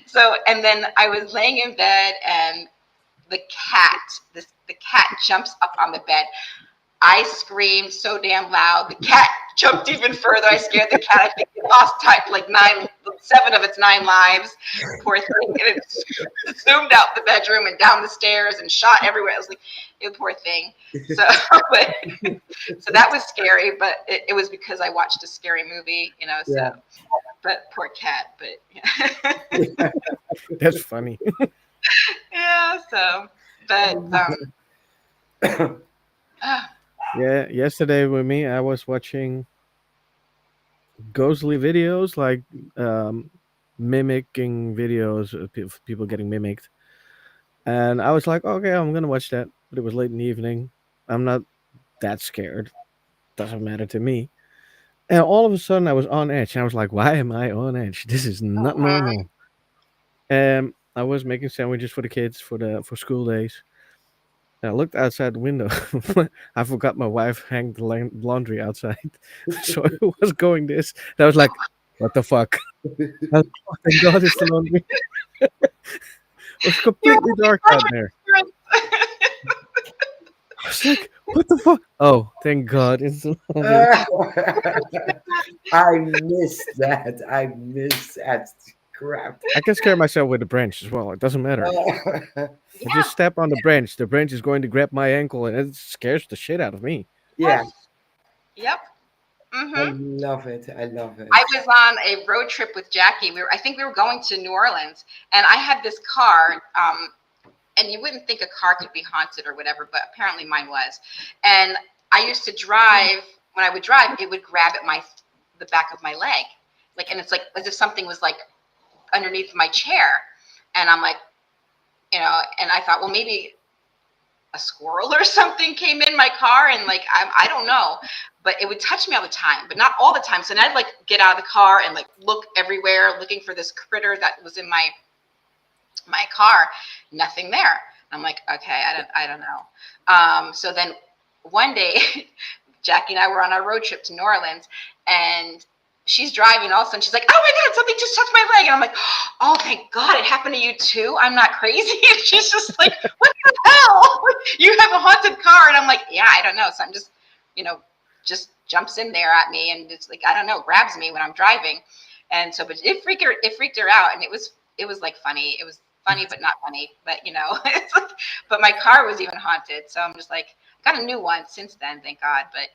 So, and then I was laying in bed, and the cat, the cat jumps up on the bed. I screamed so damn loud. The cat jumped even further. I scared the cat. I think it lost like 7 of its 9 lives. Poor thing. And it zoomed out the bedroom and down the stairs and shot everywhere. I was like, you poor thing. So, so that was scary, but it was because I watched a scary movie, So, Yeah. but poor cat. But yeah. That's funny. Yeah. So, but Yeah. Yesterday with me, I was watching ghostly videos, like um, mimicking videos of people getting mimicked. And I was like, okay, I'm gonna watch that. But it was late in the evening. I'm not that scared. Doesn't matter to me. And all of a sudden, I was on edge. And I was like, why am I on edge? This is not normal. And I was making sandwiches for the kids for school days. And I looked outside the window. I forgot my wife hanged the laundry outside, so it was going this. And I was like, "What the fuck?" I was like, oh, thank God it's the laundry. It was you're completely dark out there. I was like, What the fuck? Oh, thank God, it's loading. Uh, I miss that. I miss that crap. I can scare myself with the branch as well. It doesn't matter. I just Yeah. step on the branch. The branch is going to grab my ankle, and it scares the shit out of me. Yeah, Yes. Yep. I Mm-hmm. love it. I love I it. was on a road trip with Jackie. I think we were going to New Orleans, and I had this car. And you wouldn't think a car could be haunted or whatever, but apparently mine was. And I used to drive. When I would drive, it would grab at the back of my leg, like, and it's like as if something was like underneath my chair. And I'm like, and I thought, well, maybe a squirrel or something came in my car, and like I don't know, but it would touch me all the time, but not all the time. So then I'd like get out of the car and like look everywhere looking for this critter that was in my car. Nothing there. I'm like, okay, I don't know. So then one day Jackie and I were on our road trip to New Orleans, and she's driving. All of a sudden she's like, oh my God, something just touched my leg. And I'm like, oh, thank God, it happened to you too. I'm not crazy. And she's just like, what the hell? You have a haunted car. And I'm like, yeah, I don't know. So I'm just, just jumps in there at me, and it's like, I don't know, grabs me when I'm driving. And so, but it freaked her out. And it was like funny. It was funny, but not funny, but it's like, but my car was even haunted. So I'm just like, got a new one since then, thank God. But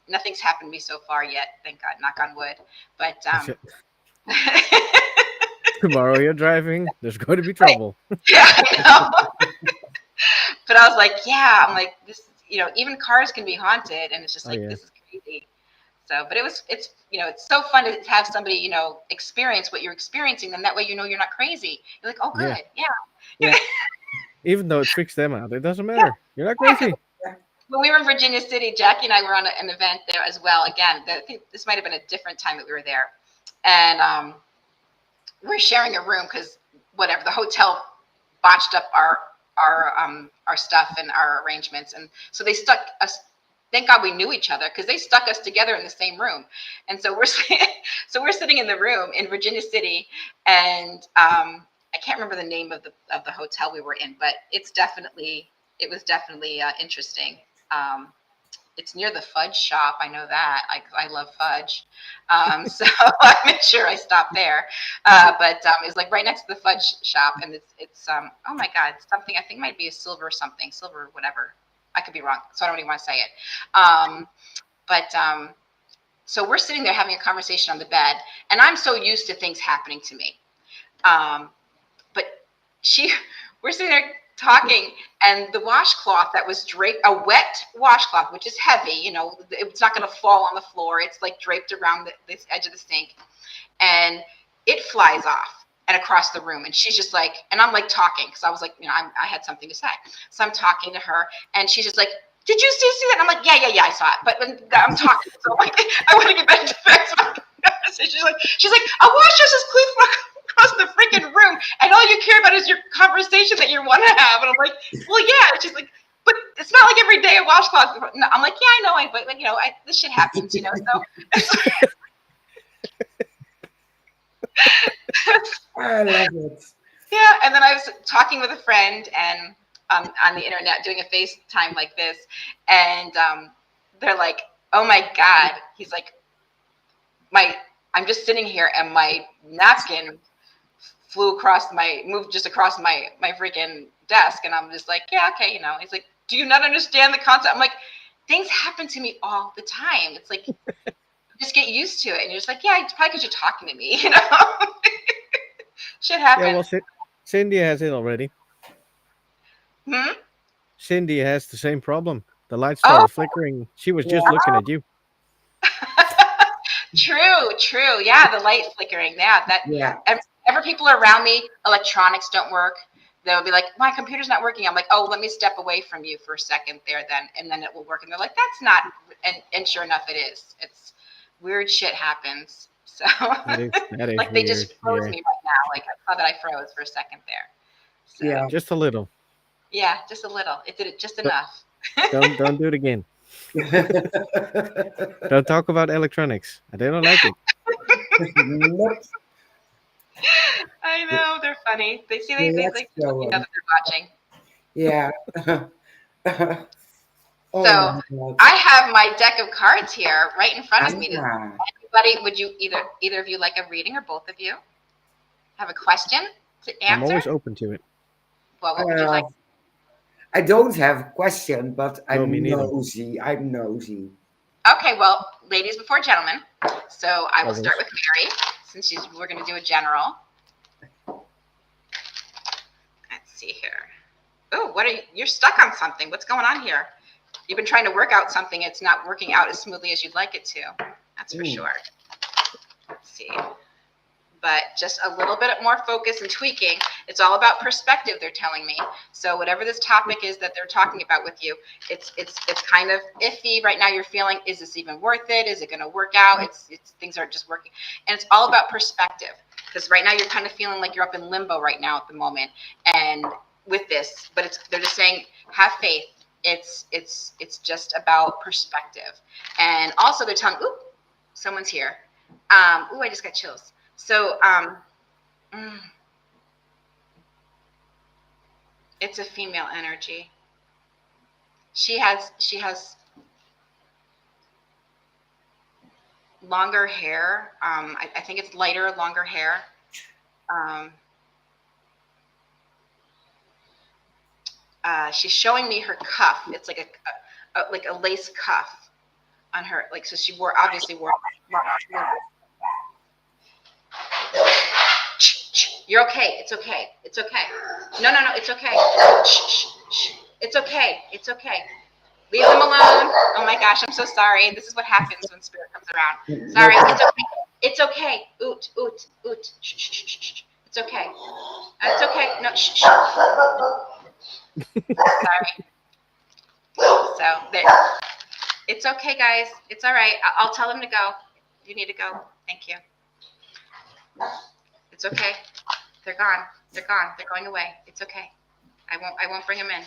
nothing's happened to me so far yet, thank God, knock on wood. But Shit. Tomorrow you're driving. There's going to be right, trouble. yeah, I know. But I was like, yeah, I'm like, this, even cars can be haunted, and it's just Oh like, yeah, this is crazy. So, but it's so fun to have somebody, experience what you're experiencing, and that way, you're not crazy. You're like, oh, yeah, good, yeah. yeah. Even though it freaks them out, it doesn't Yeah, matter. You're not yeah, 'cause crazy. when we were in Virginia City, Jackie and I were on an event there as well. Again, I think this might have been a different time that we were there, and we were sharing a room because whatever, the hotel botched up our stuff and our arrangements, and so they stuck us. Thank God we knew each other, because they stuck us together in the same room, and so we're so we're sitting in the room in Virginia City, and I can't remember the name of the hotel we were in, but it was definitely interesting. Um, it's near the fudge shop. I know that. I love fudge. So I made sure I stopped there. But it's like right next to the fudge shop, and it's oh my God, something I think might be a silver whatever. I could be wrong, so I don't even want to say it. But so we're sitting there having a conversation on the bed, and I'm so used to things happening to me. Um, but she, we're sitting there talking, and the washcloth that was draped, a wet washcloth, which is heavy, it's not going to fall on the floor. It's like draped around this edge of the sink, and it flies off and across the room. And she's just like, and I'm like talking, because I was like, I had something to say. So I'm talking to her, and she's just like, did you see that? And I'm like, yeah, I saw it. But I'm talking, so I'm like, I want to get back to back to my conversation. She's like, a wash just flew across the freaking room, and all you care about is your conversation that you want to have. And I'm like, well, yeah. She's like, but it's not like every day a washcloth. No, I'm like, yeah, I know, but this shit happens, So I love it. yeah, and then I was talking with a friend, and on the internet doing a FaceTime like this, and they're like, "Oh my God!" He's like, I'm just sitting here, and my napkin moved just across my freaking desk, and I'm just like, yeah, okay, He's like, do you not understand the concept? I'm like, things happen to me all the time. It's like, just get used to it, and you're just like, yeah, it's probably because you're talking to me, Shit Yeah, well, happens. Cindy has it already. Hmm? Cindy has the same problem. The light Oh, started flickering. She was Yeah. just looking at you. true. Yeah, the light flickering. Yeah, Yeah. whenever people are around me, electronics don't work. They'll be like, my computer's not working. I'm like, oh, let me step away from you for a second there, then, and then it will work. And they're like, that's not, and sure enough, it is. It's weird shit happens. So, That is like they weird. just froze Yeah, me right now. Like I saw that I froze for a second there. So, Yeah. just a little. yeah, just a little. It did it just But enough. don't do it again. Don't talk about electronics. I don't like it. Nope. I know they're funny. They see they Let's they go let me know on. that they're watching. Yeah. Oh So my God. I have my deck of cards here right in front of me. Does Ah, anybody, would you either of you like a reading, or both of you have a question to I'm answer? always open to it. Well, what would you like? I don't have a question, but No, me I'm neither. nosy. I'm nosy. Okay, well, ladies before gentlemen. So I will start Always. with Mary, since we're going to do a general. Let's see here. Oh, you're stuck on something. What's going on here? You've been trying to work out something. It's not working out as smoothly as you'd like it to. That's for Ooh. sure. Let's see. But just a little bit more focus and tweaking. It's all about perspective, they're telling me. So whatever this topic is that they're talking about with you, it's kind of iffy right now. You're feeling, is this even worth it? Is it going to work out? It's things aren't just working, and it's all about perspective. Because right now you're kind of feeling like you're up in limbo right now at the moment, and with this, but they're just saying have faith. It's just about perspective, and also they're telling, ooh, someone's here. Ooh, I just got chills. So, it's a female energy. She has longer hair. I think it's lighter, longer hair. She's showing me her cuff. It's like a lace cuff on her. Like, so she obviously wore. You're okay. It's okay. It's okay. No. It's okay. It's okay. It's okay. Leave them alone. Oh my gosh, I'm so sorry. This is what happens when spirit comes around. Sorry. It's okay. It's okay. Oot. Shh. It's okay. It's okay. No. Shh. Sorry. So there. It's okay, guys. It's all right. I'll tell them to go. You need to go. Thank you. It's okay. They're gone. They're gone. They're going away. It's okay. I won't bring them in.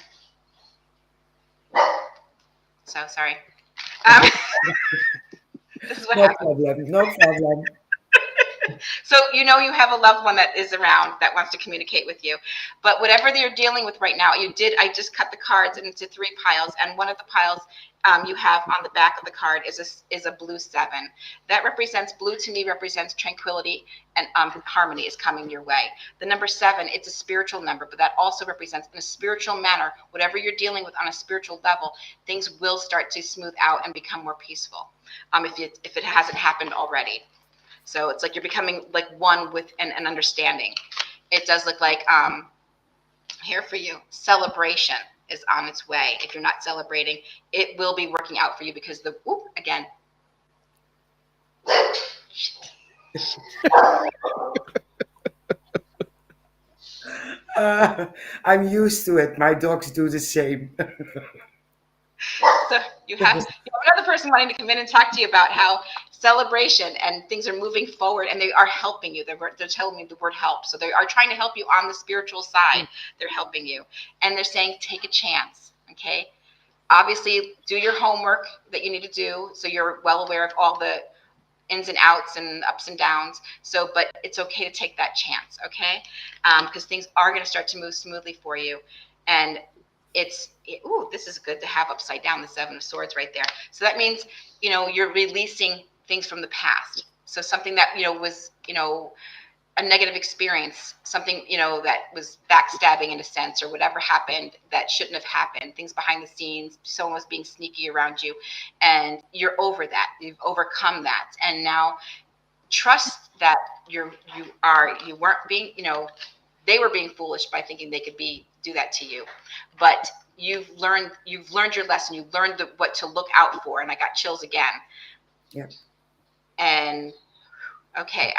So sorry. This is what happens. No problem. So you have a loved one that is around that wants to communicate with you. But whatever they're dealing with right now, I just cut the cards into 3 piles, and one of the piles you have on the back of the card is a blue 7. That represents, blue to me represents tranquility and harmony is coming your way. The number 7, it's a spiritual number, but that also represents, in a spiritual manner, whatever you're dealing with on a spiritual level, things will start to smooth out and become more peaceful, if it hasn't happened already. So it's like you're becoming like one with an understanding. It does look like here for you, celebration is on its way. If you're not celebrating, it will be working out for you, because again. I'm used to it. My dogs do the same. So you have another person wanting to come in and talk to you about how celebration and things are moving forward, and they are helping you. They're telling me the word help. So they are trying to help you on the spiritual side. They're helping you. And they're saying, take a chance. Okay. Obviously, do your homework that you need to do, so you're well aware of all the ins and outs and ups and downs. So, but it's okay to take that chance. Okay. Because things are going to start to move smoothly for you. And this is good to have upside down, the 7 of Swords right there. So that means, you're releasing things from the past. So something that, was, a negative experience, something, that was backstabbing in a sense, or whatever happened that shouldn't have happened, things behind the scenes, someone was being sneaky around you, and you're over that. You've overcome that. And now trust that you weren't being, they were being foolish by thinking they could do that to you, but you've learned your lesson. You've learned what to look out for. And I got chills again. Yeah. And okay.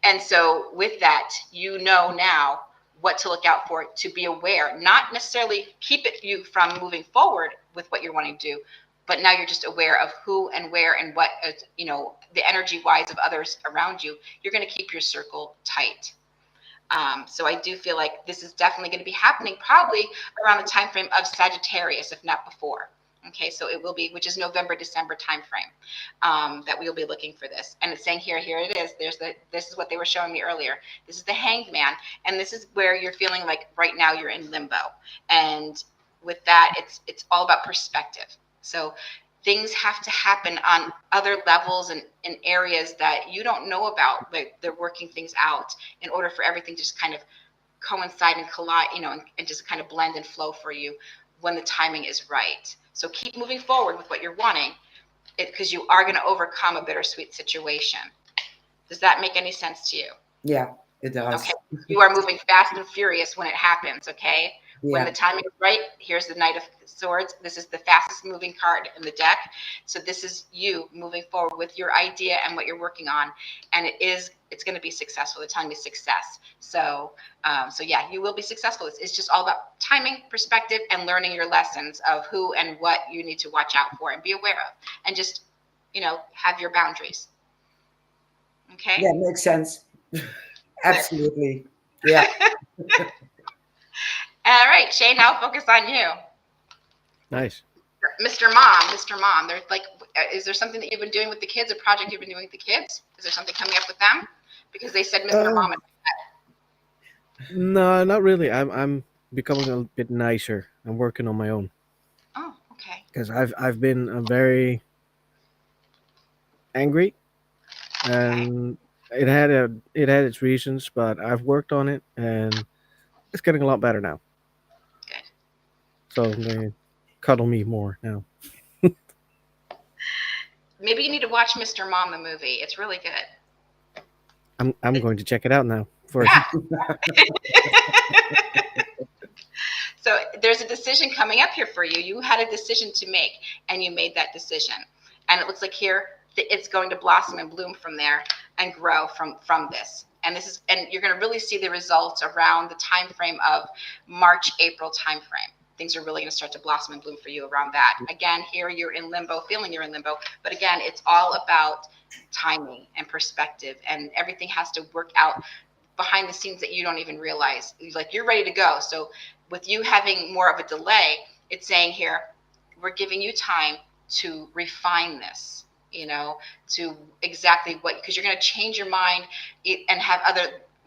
And so with that, now what to look out for, to be aware, not necessarily keep you from moving forward with what you're wanting to do, but now you're just aware of who and where and what, the energy wise of others around you. You're going to keep your circle tight. So I do feel like this is definitely going to be happening probably around the time frame of Sagittarius, if not before. Okay, so it will be, which is November, December timeframe, that we will be looking for this. And it's saying here it is. This is what they were showing me earlier. This is the Hanged Man, and this is where you're feeling like right now you're in limbo. And with that, it's all about perspective. So things have to happen on other levels and in areas that you don't know about. Like they're working things out in order for everything to just kind of coincide and collide, and just kind of blend and flow for you when the timing is right. So keep moving forward with what you're wanting, because you are going to overcome a bittersweet situation. Does that make any sense to you? Yeah, it does. Okay. You are moving fast and furious when it happens. Okay. When Yeah. the timing is right, here's the Knight of Swords. This is the fastest moving card in the deck. So this is you moving forward with your idea and what you're working on, and it's going to be successful. They're telling me success. So yeah, you will be successful. It's just all about timing, perspective, and learning your lessons of who and what you need to watch out for and be aware of, and just have your boundaries. Okay. Yeah, makes sense. Absolutely. Yeah. All right, Shane. Now focus on you. Nice. Mr. Mom, there's like, is there something that you've been doing with the kids, a project you've been doing with the kids? Is there something coming up with them? Because they said Mr. Uh, Mom. no, not really. I'm becoming a bit nicer. I'm working on my own Oh, okay. because I've been very angry, Okay. and it had its reasons, but I've worked on it, and it's getting a lot better now. Good. So they cuddle me more now. Maybe you need to watch Mr. Mom, the movie. It's really good. I'm going to check it out now. For Yeah. So there's a decision coming up here for you. You had a decision to make, and you made that decision. And it looks like here it's going to blossom and bloom from there and grow from this. And you're going to really see the results around the time frame of March, April time frame. Things are really going to start to blossom and bloom for you around that. Again, here you're in limbo, feeling you're in limbo. But again, it's all about timing and perspective, and everything has to work out behind the scenes that you don't even realize. Like you're ready to go. So with you having more of a delay, it's saying here, we're giving you time to refine this, to exactly what, because you're going to change your mind and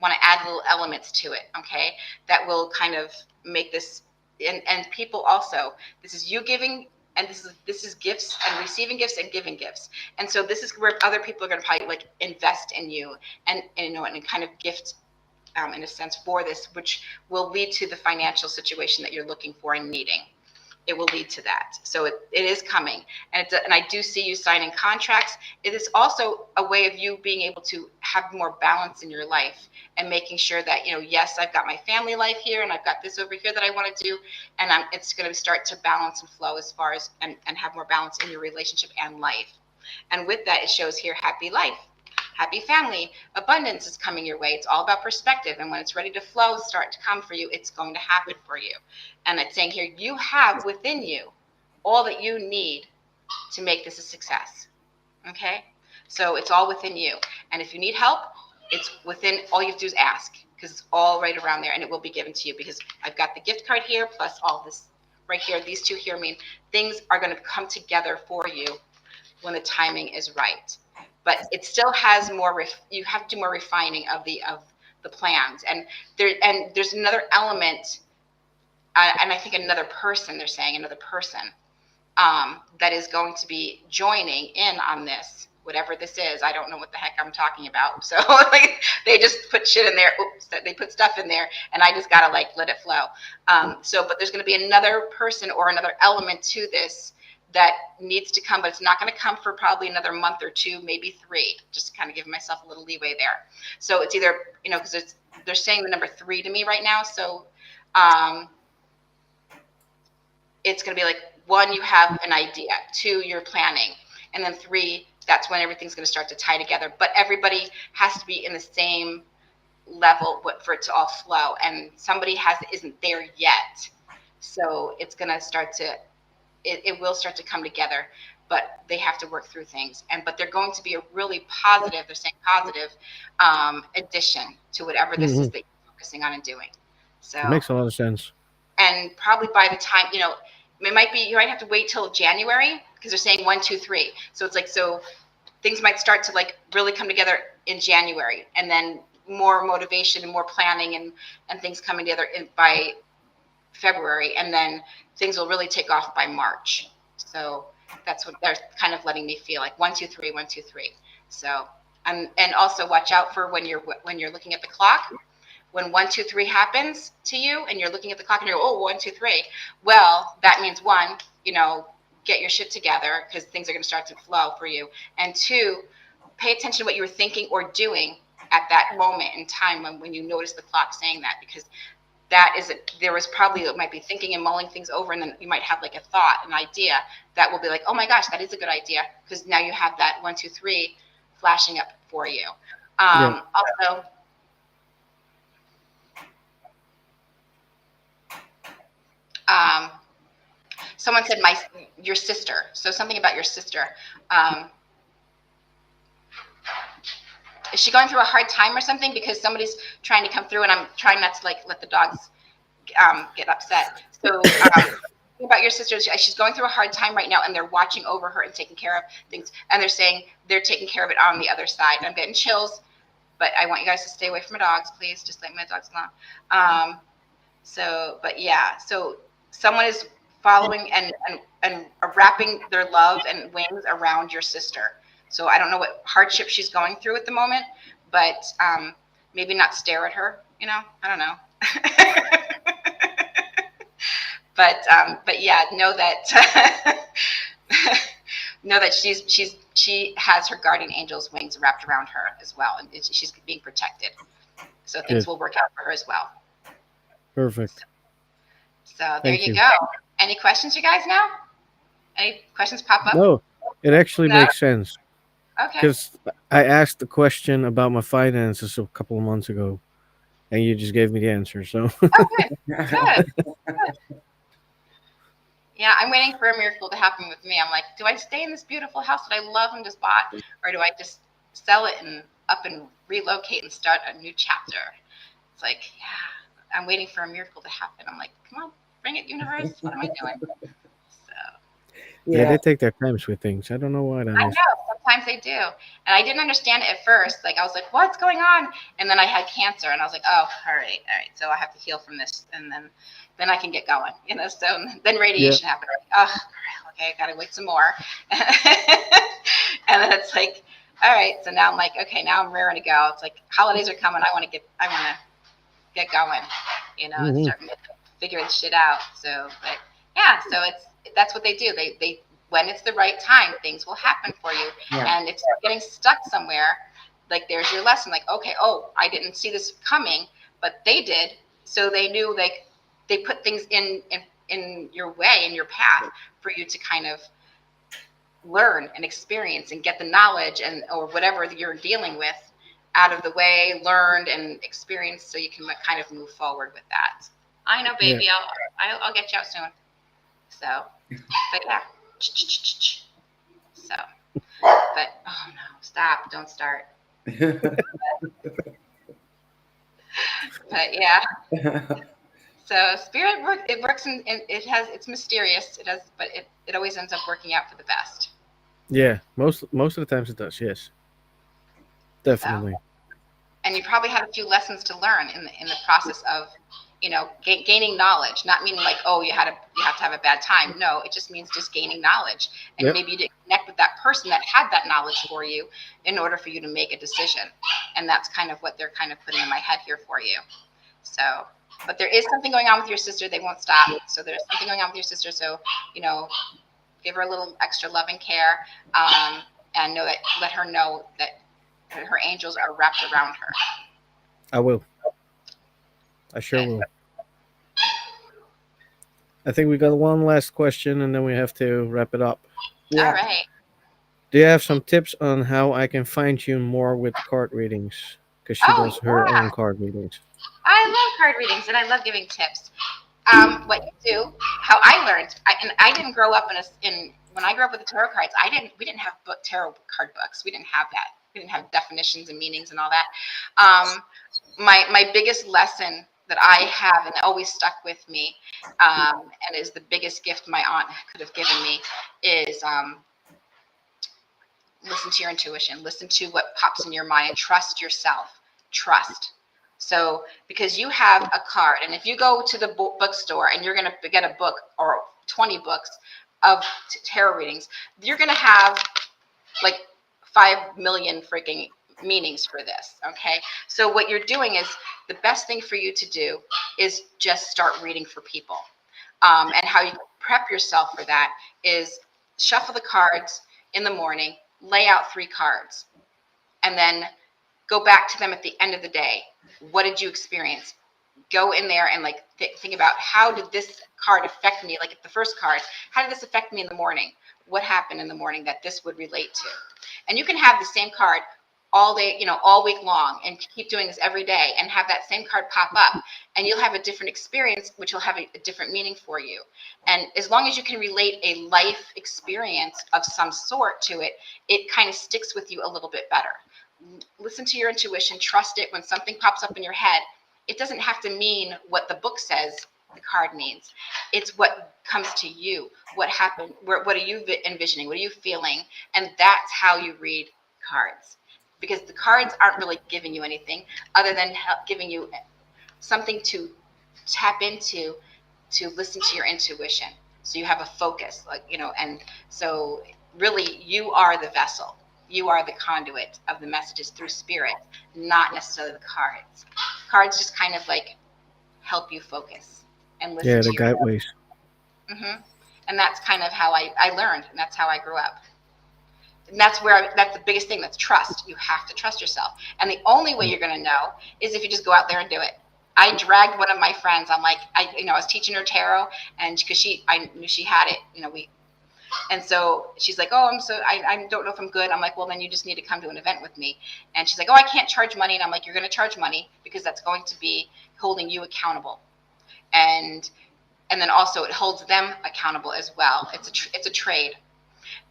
want to add little elements to it. Okay. That will kind of make this, and people also, this is you giving, and this is gifts and receiving gifts and giving gifts. And so this is where other people are going to probably like invest in you and kind of gift, in a sense, for this, which will lead to the financial situation that you're looking for and needing. It will lead to that. So it is coming. And I do see you signing contracts. It is also a way of you being able to have more balance in your life and making sure that, yes, I've got my family life here and I've got this over here that I want to do. And it's going to start to balance and flow as far as, and have more balance in your relationship and life. And with that, it shows here happy life, happy family, abundance is coming your way. It's all about perspective. And when it's ready to flow, start to come for you, it's going to happen for you. And it's saying here, you have within you all that you need to make this a success. Okay? So it's all within you. And if you need help, it's within, all you have to do is ask, because it's all right around there and it will be given to you, because I've got the gift card here plus all this right here. These two here mean things are going to come together for you when the timing is right. But it still has more, you have to do more refining of the plans. And there's another element, and I think another person, they're saying another person that is going to be joining in on this, whatever this is. I don't know what the heck I'm talking about. So like, they just put shit in there. Oops, they put stuff in there, and I just gotta like let it flow. But there's going to be another person or another element to this that needs to come, but it's not going to come for probably another month or two, maybe 3, just kind of give myself a little leeway there. So it's either, because they're saying the number 3 to me right now. So it's going to be like, 1, you have an idea, 2, you're planning, and then 3, that's when everything's going to start to tie together. But everybody has to be in the same level for it to all flow, and somebody isn't there yet. So it's going to start to, it will start to come together, but they have to work through things. But they're going to be a really positive, they're saying positive addition to whatever this is that you're focusing on and doing. So It makes a lot of sense. And probably by the time, it might be, you might have to wait till January, because they're saying 1, 2, 3. So it's like, so things might start to like really come together in January, and then more motivation and more planning and things coming together by February, and then things will really take off by March. So that's what they're kind of letting me feel like 1, 2, 3, 1, 2, 3. So and also watch out for when you're looking at the clock. When 1, 2, 3 happens to you, and you're looking at the clock and you're 1, 2, 3. Well, that means one, get your shit together because things are going to start to flow for you, and two, pay attention to what you were thinking or doing at that moment in time when you notice the clock saying that, because that is it. There was probably, it might be thinking and mulling things over, and then you might have like a thought, an idea that will be like, oh my gosh, that is a good idea, because now you have that 1, 2, 3 flashing up for you. Also, someone said your sister. So something about your sister. Is she going through a hard time or something? Because somebody's trying to come through, and I'm trying not to let the dogs get upset. So about your sister, she's going through a hard time right now, and they're watching over her and taking care of things, and they're saying they're taking care of it on the other side. And I'm getting chills, but I want you guys to stay away from my dogs, please. Just let my dogs alone. So someone is following and wrapping their love and wings around your sister. So I don't know what hardship she's going through at the moment, but maybe not stare at her. I don't know. But yeah, know that know that she has her guardian angel's wings wrapped around her as well, and she's being protected. So things will work out for her as well. Perfect. So there you go. Any questions, you guys, now? Any questions pop up? No, it actually makes sense. Okay. Because I asked the question about my finances a couple of months ago, and you just gave me the answer. So. Oh, good. Good. Yeah, I'm waiting for a miracle to happen with me. I'm like, do I stay in this beautiful house that I love and just bought, or do I just sell it and up and relocate and start a new chapter? It's like, yeah, I'm waiting for a miracle to happen. I'm like, come on, bring it, universe. What am I doing? So. Yeah, they take their times with things. I don't know why that is. I know, sometimes they do. And I didn't understand it at first. Like, I was like, what's going on? And then I had cancer, and I was like, oh, all right. So I have to heal from this, and then I can get going. So then radiation happened. Like, oh, okay, I got to wait some more. And then it's like, all right. So now I'm like, okay, now I'm raring to go. It's like holidays are coming. I want to get going, and start figuring shit out. So, but yeah, so that's what they do. They when it's the right time, things will happen for you. Yeah. And if you're getting stuck somewhere, like, there's your lesson. Like, okay, I didn't see this coming, but they did. So they knew, like, they put things in your way, in your path, for you to kind of learn and experience and get the knowledge or whatever you're dealing with out of the way, learned and experienced, so you can kind of move forward with that. I know, baby. Yeah. I'll get you out soon. So, but yeah. So, but oh no, stop! Don't start. But yeah. So spirit work. It works, and it's mysterious. It does, but it always ends up working out for the best. Yeah, most of the times it does. Yes, definitely. So, and you probably have a few lessons to learn in the process of, gaining knowledge. Not meaning like, you have to have a bad time. No, it just means just gaining knowledge. And maybe you didn't connect with that person that had that knowledge for you in order for you to make a decision. And that's kind of what they're kind of putting in my head here for you. So, but there is something going on with your sister. They won't stop. So there's something going on with your sister. So, give her a little extra love and care, and let her know that her angels are wrapped around her. I will. I sure will. I think we got one last question, and then we have to wrap it up. Yeah. All right. Do you have some tips on how I can fine-tune more with card readings? Because she does her own card readings. I love card readings, and I love giving tips. What you do, how I learned, I didn't grow up when I grew up with the tarot cards, we didn't have tarot card books. We didn't have that. We didn't have definitions and meanings and all that. My biggest lesson that I have and always stuck with me, and is the biggest gift my aunt could have given me, is listen to your intuition. Listen to what pops in your mind. Trust yourself. Trust. So, because you have a card, and if you go to the bookstore and you're going to get a book or 20 books, of tarot readings, you're going to have like 5 million freaking meanings for this. Okay. So what you're doing is the best thing for you to do is just start reading for people. And how you prep yourself for that is shuffle the cards in the morning, lay out 3 cards, and then go back to them at the end of the day. What did you experience? Go in there and like think about, how did this card affect me? Like the first card, how did this affect me in the morning? What happened in the morning that this would relate to? And you can have the same card all day, all week long, and keep doing this every day and have that same card pop up, and you'll have a different experience, which will have a different meaning for you. And as long as you can relate a life experience of some sort to it, it kind of sticks with you a little bit better. Listen to your intuition, trust it. When something pops up in your head, it doesn't have to mean what the book says the card means. It's what comes to you. What happened? What are you envisioning? What are you feeling? And that's how you read cards. Because the cards aren't really giving you anything other than giving you something to tap into, to listen to your intuition. So you have a focus, and so really you are the vessel. You are the conduit of the messages through spirit, not necessarily the cards. Cards just kind of like help you focus and listen Yeah, to the your guideways. And that's kind of how I learned, and that's how I grew up. And that's the biggest thing. That's trust. You have to trust yourself. And the only way you're going to know is if you just go out there and do it. I dragged one of my friends. I'm like, I was teaching her tarot, and because I knew she had it, and so she's like, oh, I don't know if I'm good. I'm like, well, then you just need to come to an event with me. And she's like, oh, I can't charge money. And I'm like, you're going to charge money, because that's going to be holding you accountable. And then also it holds them accountable as well. It's a trade.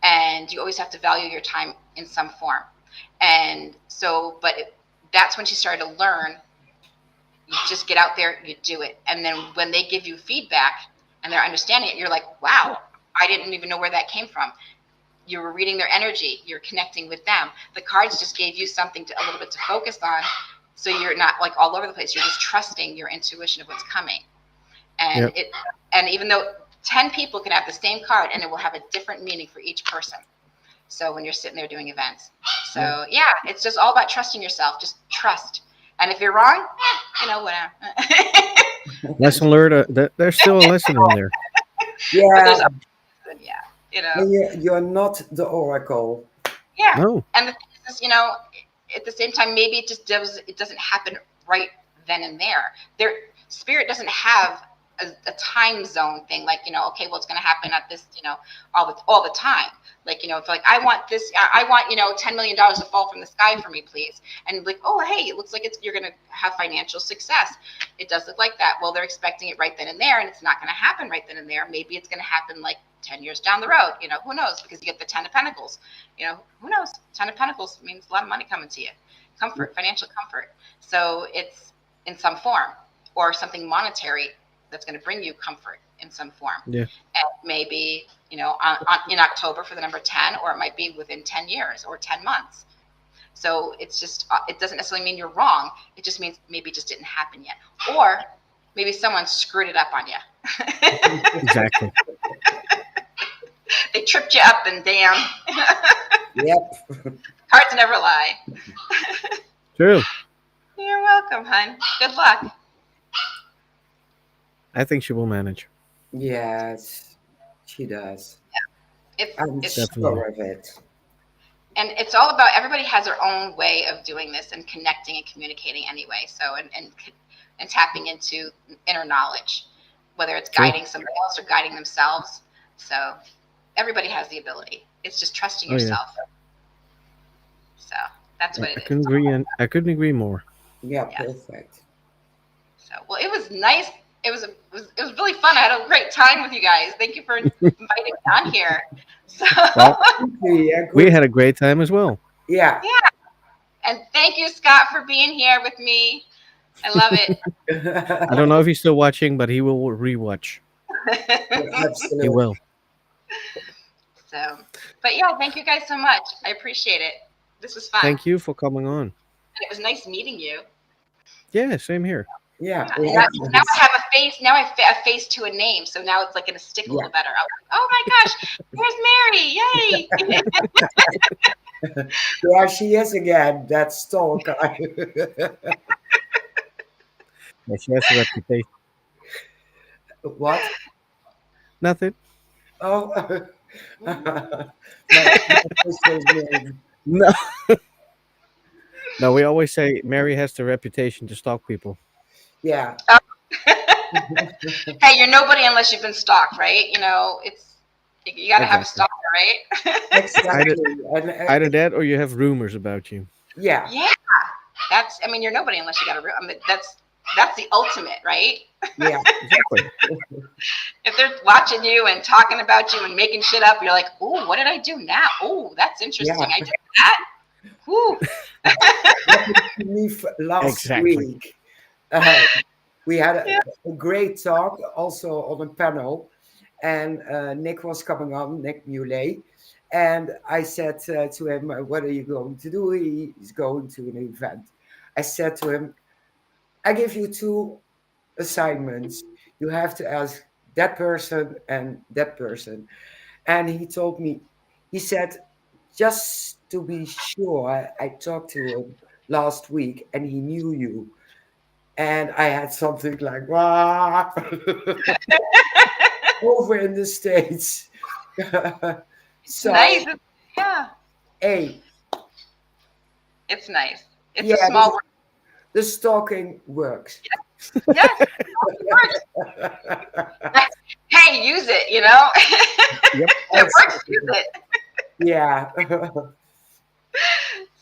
And you always have to value your time in some form. And so, that's when she started to learn. You just get out there, you do it. And then when they give you feedback and they're understanding it, you're like, wow, I didn't even know where that came from. You were reading their energy. You're connecting with them. The cards just gave you something a little bit to focus on. So you're not like all over the place. You're just trusting your intuition of what's coming. And Yep. and even though 10 people can have the same card, and it will have a different meaning for each person. So when you're sitting there doing events. So yeah, it's just all about trusting yourself. Just trust. And if you're wrong, whatever. Lesson learned. There's still a lesson in there. But Yeah, there's and you're not the oracle. Yeah. No. And the thing is, at the same time, maybe it doesn't happen right then and there. Spirit doesn't have a time zone thing, like, okay, well, it's going to happen at this, all the time. Like, it's like, I want this, I want, $10 million to fall from the sky for me, please. And like, oh, hey, it looks like you're going to have financial success. It does look like that. Well, they're expecting it right then and there, and it's not going to happen right then and there. Maybe it's going to happen like 10 years down the road, who knows? Because you get the 10 of Pentacles, who knows? 10 of Pentacles means a lot of money coming to you, comfort, financial comfort. So it's in some form, or something monetary that's going to bring you comfort in some form. Yeah. And maybe, in October for the number 10, or it might be within 10 years or 10 months. So it's just, it doesn't necessarily mean you're wrong. It just means maybe it just didn't happen yet. Or maybe someone screwed it up on you. Exactly. They tripped you up, and damn. Yep. Cards never lie. True. You're welcome, hon. Good luck. I think she will manage. Yes, she does. I'm It's sure of it. and it's all about, everybody has their own way of doing this and connecting and communicating anyway. So and tapping into inner knowledge, whether it's True. guiding somebody else or guiding themselves. So everybody has the ability. It's just trusting Oh, yeah. yourself. So that's what I it is. I couldn't agree more. Yeah, Yeah. perfect. So, well, it was nice. It was really fun. I had a great time with you guys. Thank you for inviting me on here. So, Well, Yeah, we good. had a great time as well. Yeah. and thank you, Scott, for being here with me. I love it. I don't know if he's still watching, but he will rewatch. He Absolutely. will. So, but yeah, thank you guys so much. I appreciate it. This was fun. Thank you for coming on. And it was nice meeting you. Yeah, same here. Yeah, Yeah. Now I have a face. Now I have a face to a name. So now it's like going to stick a yeah. little better. I'm like, oh my gosh, there's Mary! Yay! There she is again, that stalker. Yeah, she has a reputation. What? Nothing. Oh, my sister's name. No, no. We always say Mary has the reputation to stalk people. Yeah, Hey, you're nobody unless you've been stalked, right? It's you got to have a Exactly. stalker, right? Either exactly. And either that or you have rumors about you. yeah, Yeah, I mean, you're nobody unless you got a. I mean, that's the ultimate, right? yeah, Exactly. If they're watching you and talking about you and making shit up, you're like, "Ooh, what did I do now? Ooh, that's interesting. yeah. I did that. Whew." Happened to me last Exactly. week. Uh, we had Yeah. a great talk also on a panel, and Nick was coming on, Nick Muley, and I said to him, "What are you going to do?" He's going to an event. I said to him, "I give you two assignments. You have to ask that person and that person." And he told me, he said, "Just to be sure, I talked to him last week and he knew you." And I had something like, "Wow," over in the States. It's So, nice. Yeah, hey, it's nice. It's a yeah, small world. the stalking works. Yes, it works. Hey, use it. Yep. It works. Use it. Yeah.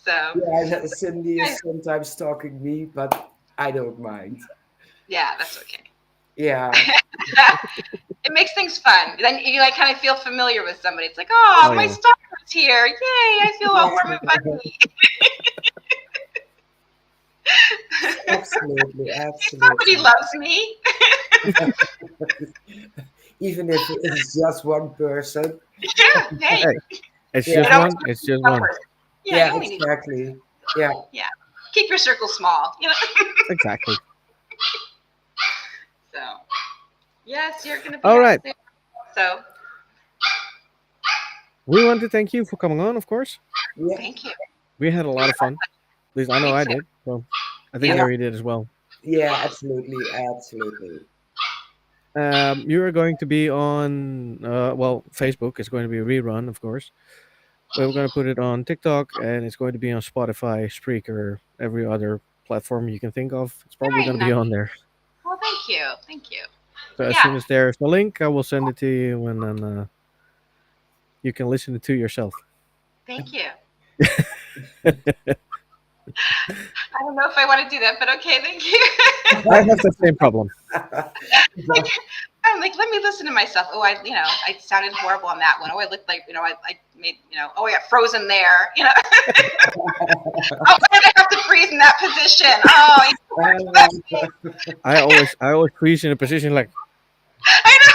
So, Yeah, Cindy is sometimes stalking me, but I don't mind. yeah, that's okay. Yeah. It makes things fun. Then you like kind of feel familiar with somebody. It's like, oh, Oh my yeah. stalker's here! Yay! I feel all warm and fuzzy. Absolutely, Somebody absolutely. loves me. Even if it's just one person. Yeah. Hey, Hey, it's Yeah, just it always one. works It's for just one one. person. Yeah, yeah, you only need. exactly. Yeah, Yeah, keep your circle small. Exactly. So, yes, you're gonna be All out right. soon. So, We want to thank you for coming on. Of course, yeah, thank you. we had a lot of fun. At least I know Me I too. did. So I think Yeah. yeah, Mary did as well. yeah, absolutely, absolutely. You are going to be on well, Facebook. It's going to be a rerun, of course. But we're going to put it on TikTok, and it's going to be on Spotify, Spreaker, every other platform you can think of. It's probably Very going to nice. be on there. Well, thank you. Thank you. So as Yeah. soon as there's a link, I will send it to you, and then you can listen to yourself. Thank you. I don't know if I want to do that, but okay, thank you. I have the same problem. Like, I'm like, let me listen to myself. Oh, I sounded horrible on that one. Oh, I looked like, I made, oh, I got frozen there. Oh, why did I have to freeze in that position? Oh, I always freeze in a position like I know.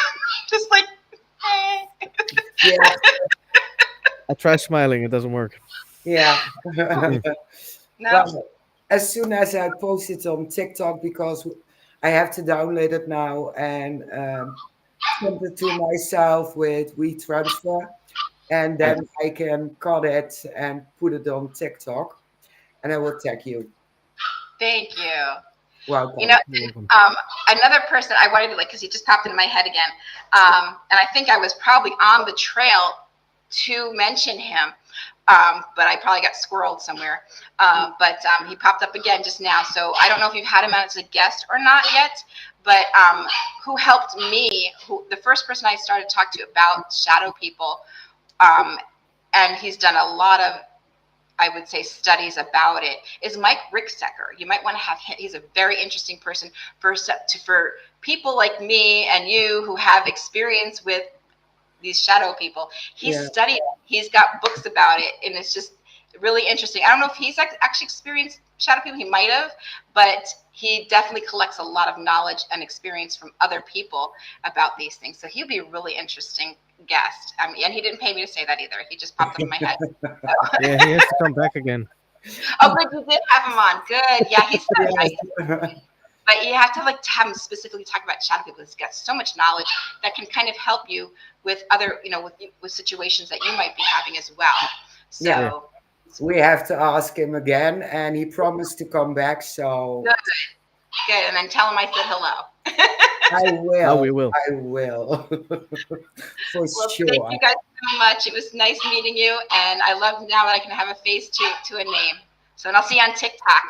Just like, eh. Yeah, I try smiling, it doesn't work. yeah. Mm-mm. No. Well, as soon as I post it on TikTok, because I have to download it now and send it to myself with WeTransfer, and Yeah, then I can cut it and put it on TikTok, and I will tag you. Thank you. You know, Welcome. you're welcome. another person I wanted to because he just popped into my head again, and I think I was probably on the trail to mention him, but I probably got squirreled somewhere. But he popped up again just now, so I don't know if you've had him as a guest or not yet. But who helped me? The first person I started to talk to about shadow people, and he's done a lot of, I would say, studies about it, is Mike Ricksecker. You might want to have him. He's a very interesting person for people like me and you who have experience with these shadow people. He's Yeah. studied it. He's got books about it, and it's just really interesting. I don't know if he's actually experienced shadow people. He might have, but he definitely collects a lot of knowledge and experience from other people about these things. So he'd be a really interesting guest. And he didn't pay me to say that either. He just popped up in my head. Yeah, he has to come back again. Oh, good, you did have him on. Good. Yeah, he's so nice. Yeah. But you have to like to have him specifically talk about shadow people. He's got so much knowledge that can kind of help you with other, with situations that you might be having as well. Yeah, Yeah. So we have to ask him again, and he promised to come back. So good, good. And then tell him I said hello. I Oh, will. we will. I will. For Well, thank sure. you guys so much. It was nice meeting you, and I love now that I can have a face to a name. So, and I'll see you on TikTok.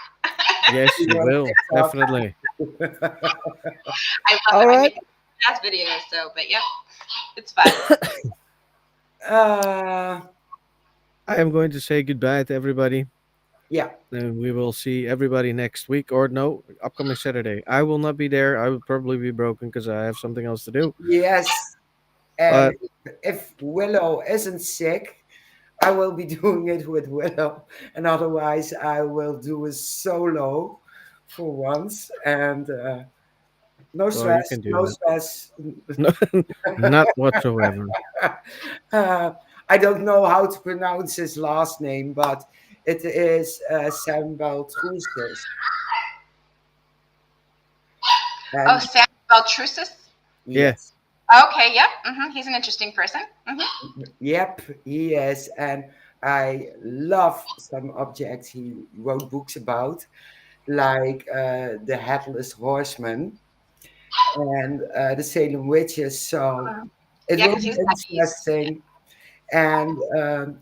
Yes, See you you on will. Definitely. TikTok. I love All it. I right. make jazz videos, so but yeah, it's fun. uh, I am going to say goodbye to everybody. yeah. And we will see everybody next week, or no, upcoming Saturday. I will not be there. I will probably be broken because I have something else to do. Yes. And But if Willow isn't sick, I will be doing it with Willow. And otherwise, I will do a solo for once. And no well, you stress, can do no that. stress. No, not whatsoever. uh, I don't know how to pronounce his last name, but it is Sambal Trusis. Oh, And Sam Beltrusis. Yeah. yes, Okay, yep. He's an interesting person. yep, he is. And I love some objects he wrote books about, like the Headless Horseman and the Salem Witches. So it Yeah, will because be he's Nephews. interesting. And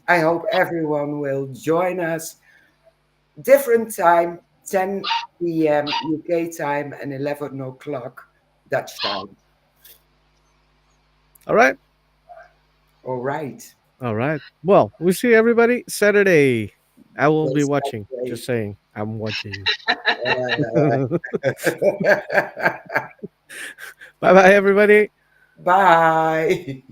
I hope everyone will join us. Different time, 10 p.m. UK time and 11 o'clock Dutch time. All right. All right. All right. Well, we'll see everybody Saturday. I will be Yes, watching. that's Just saying. I'm watching. great. Bye bye, everybody. Bye.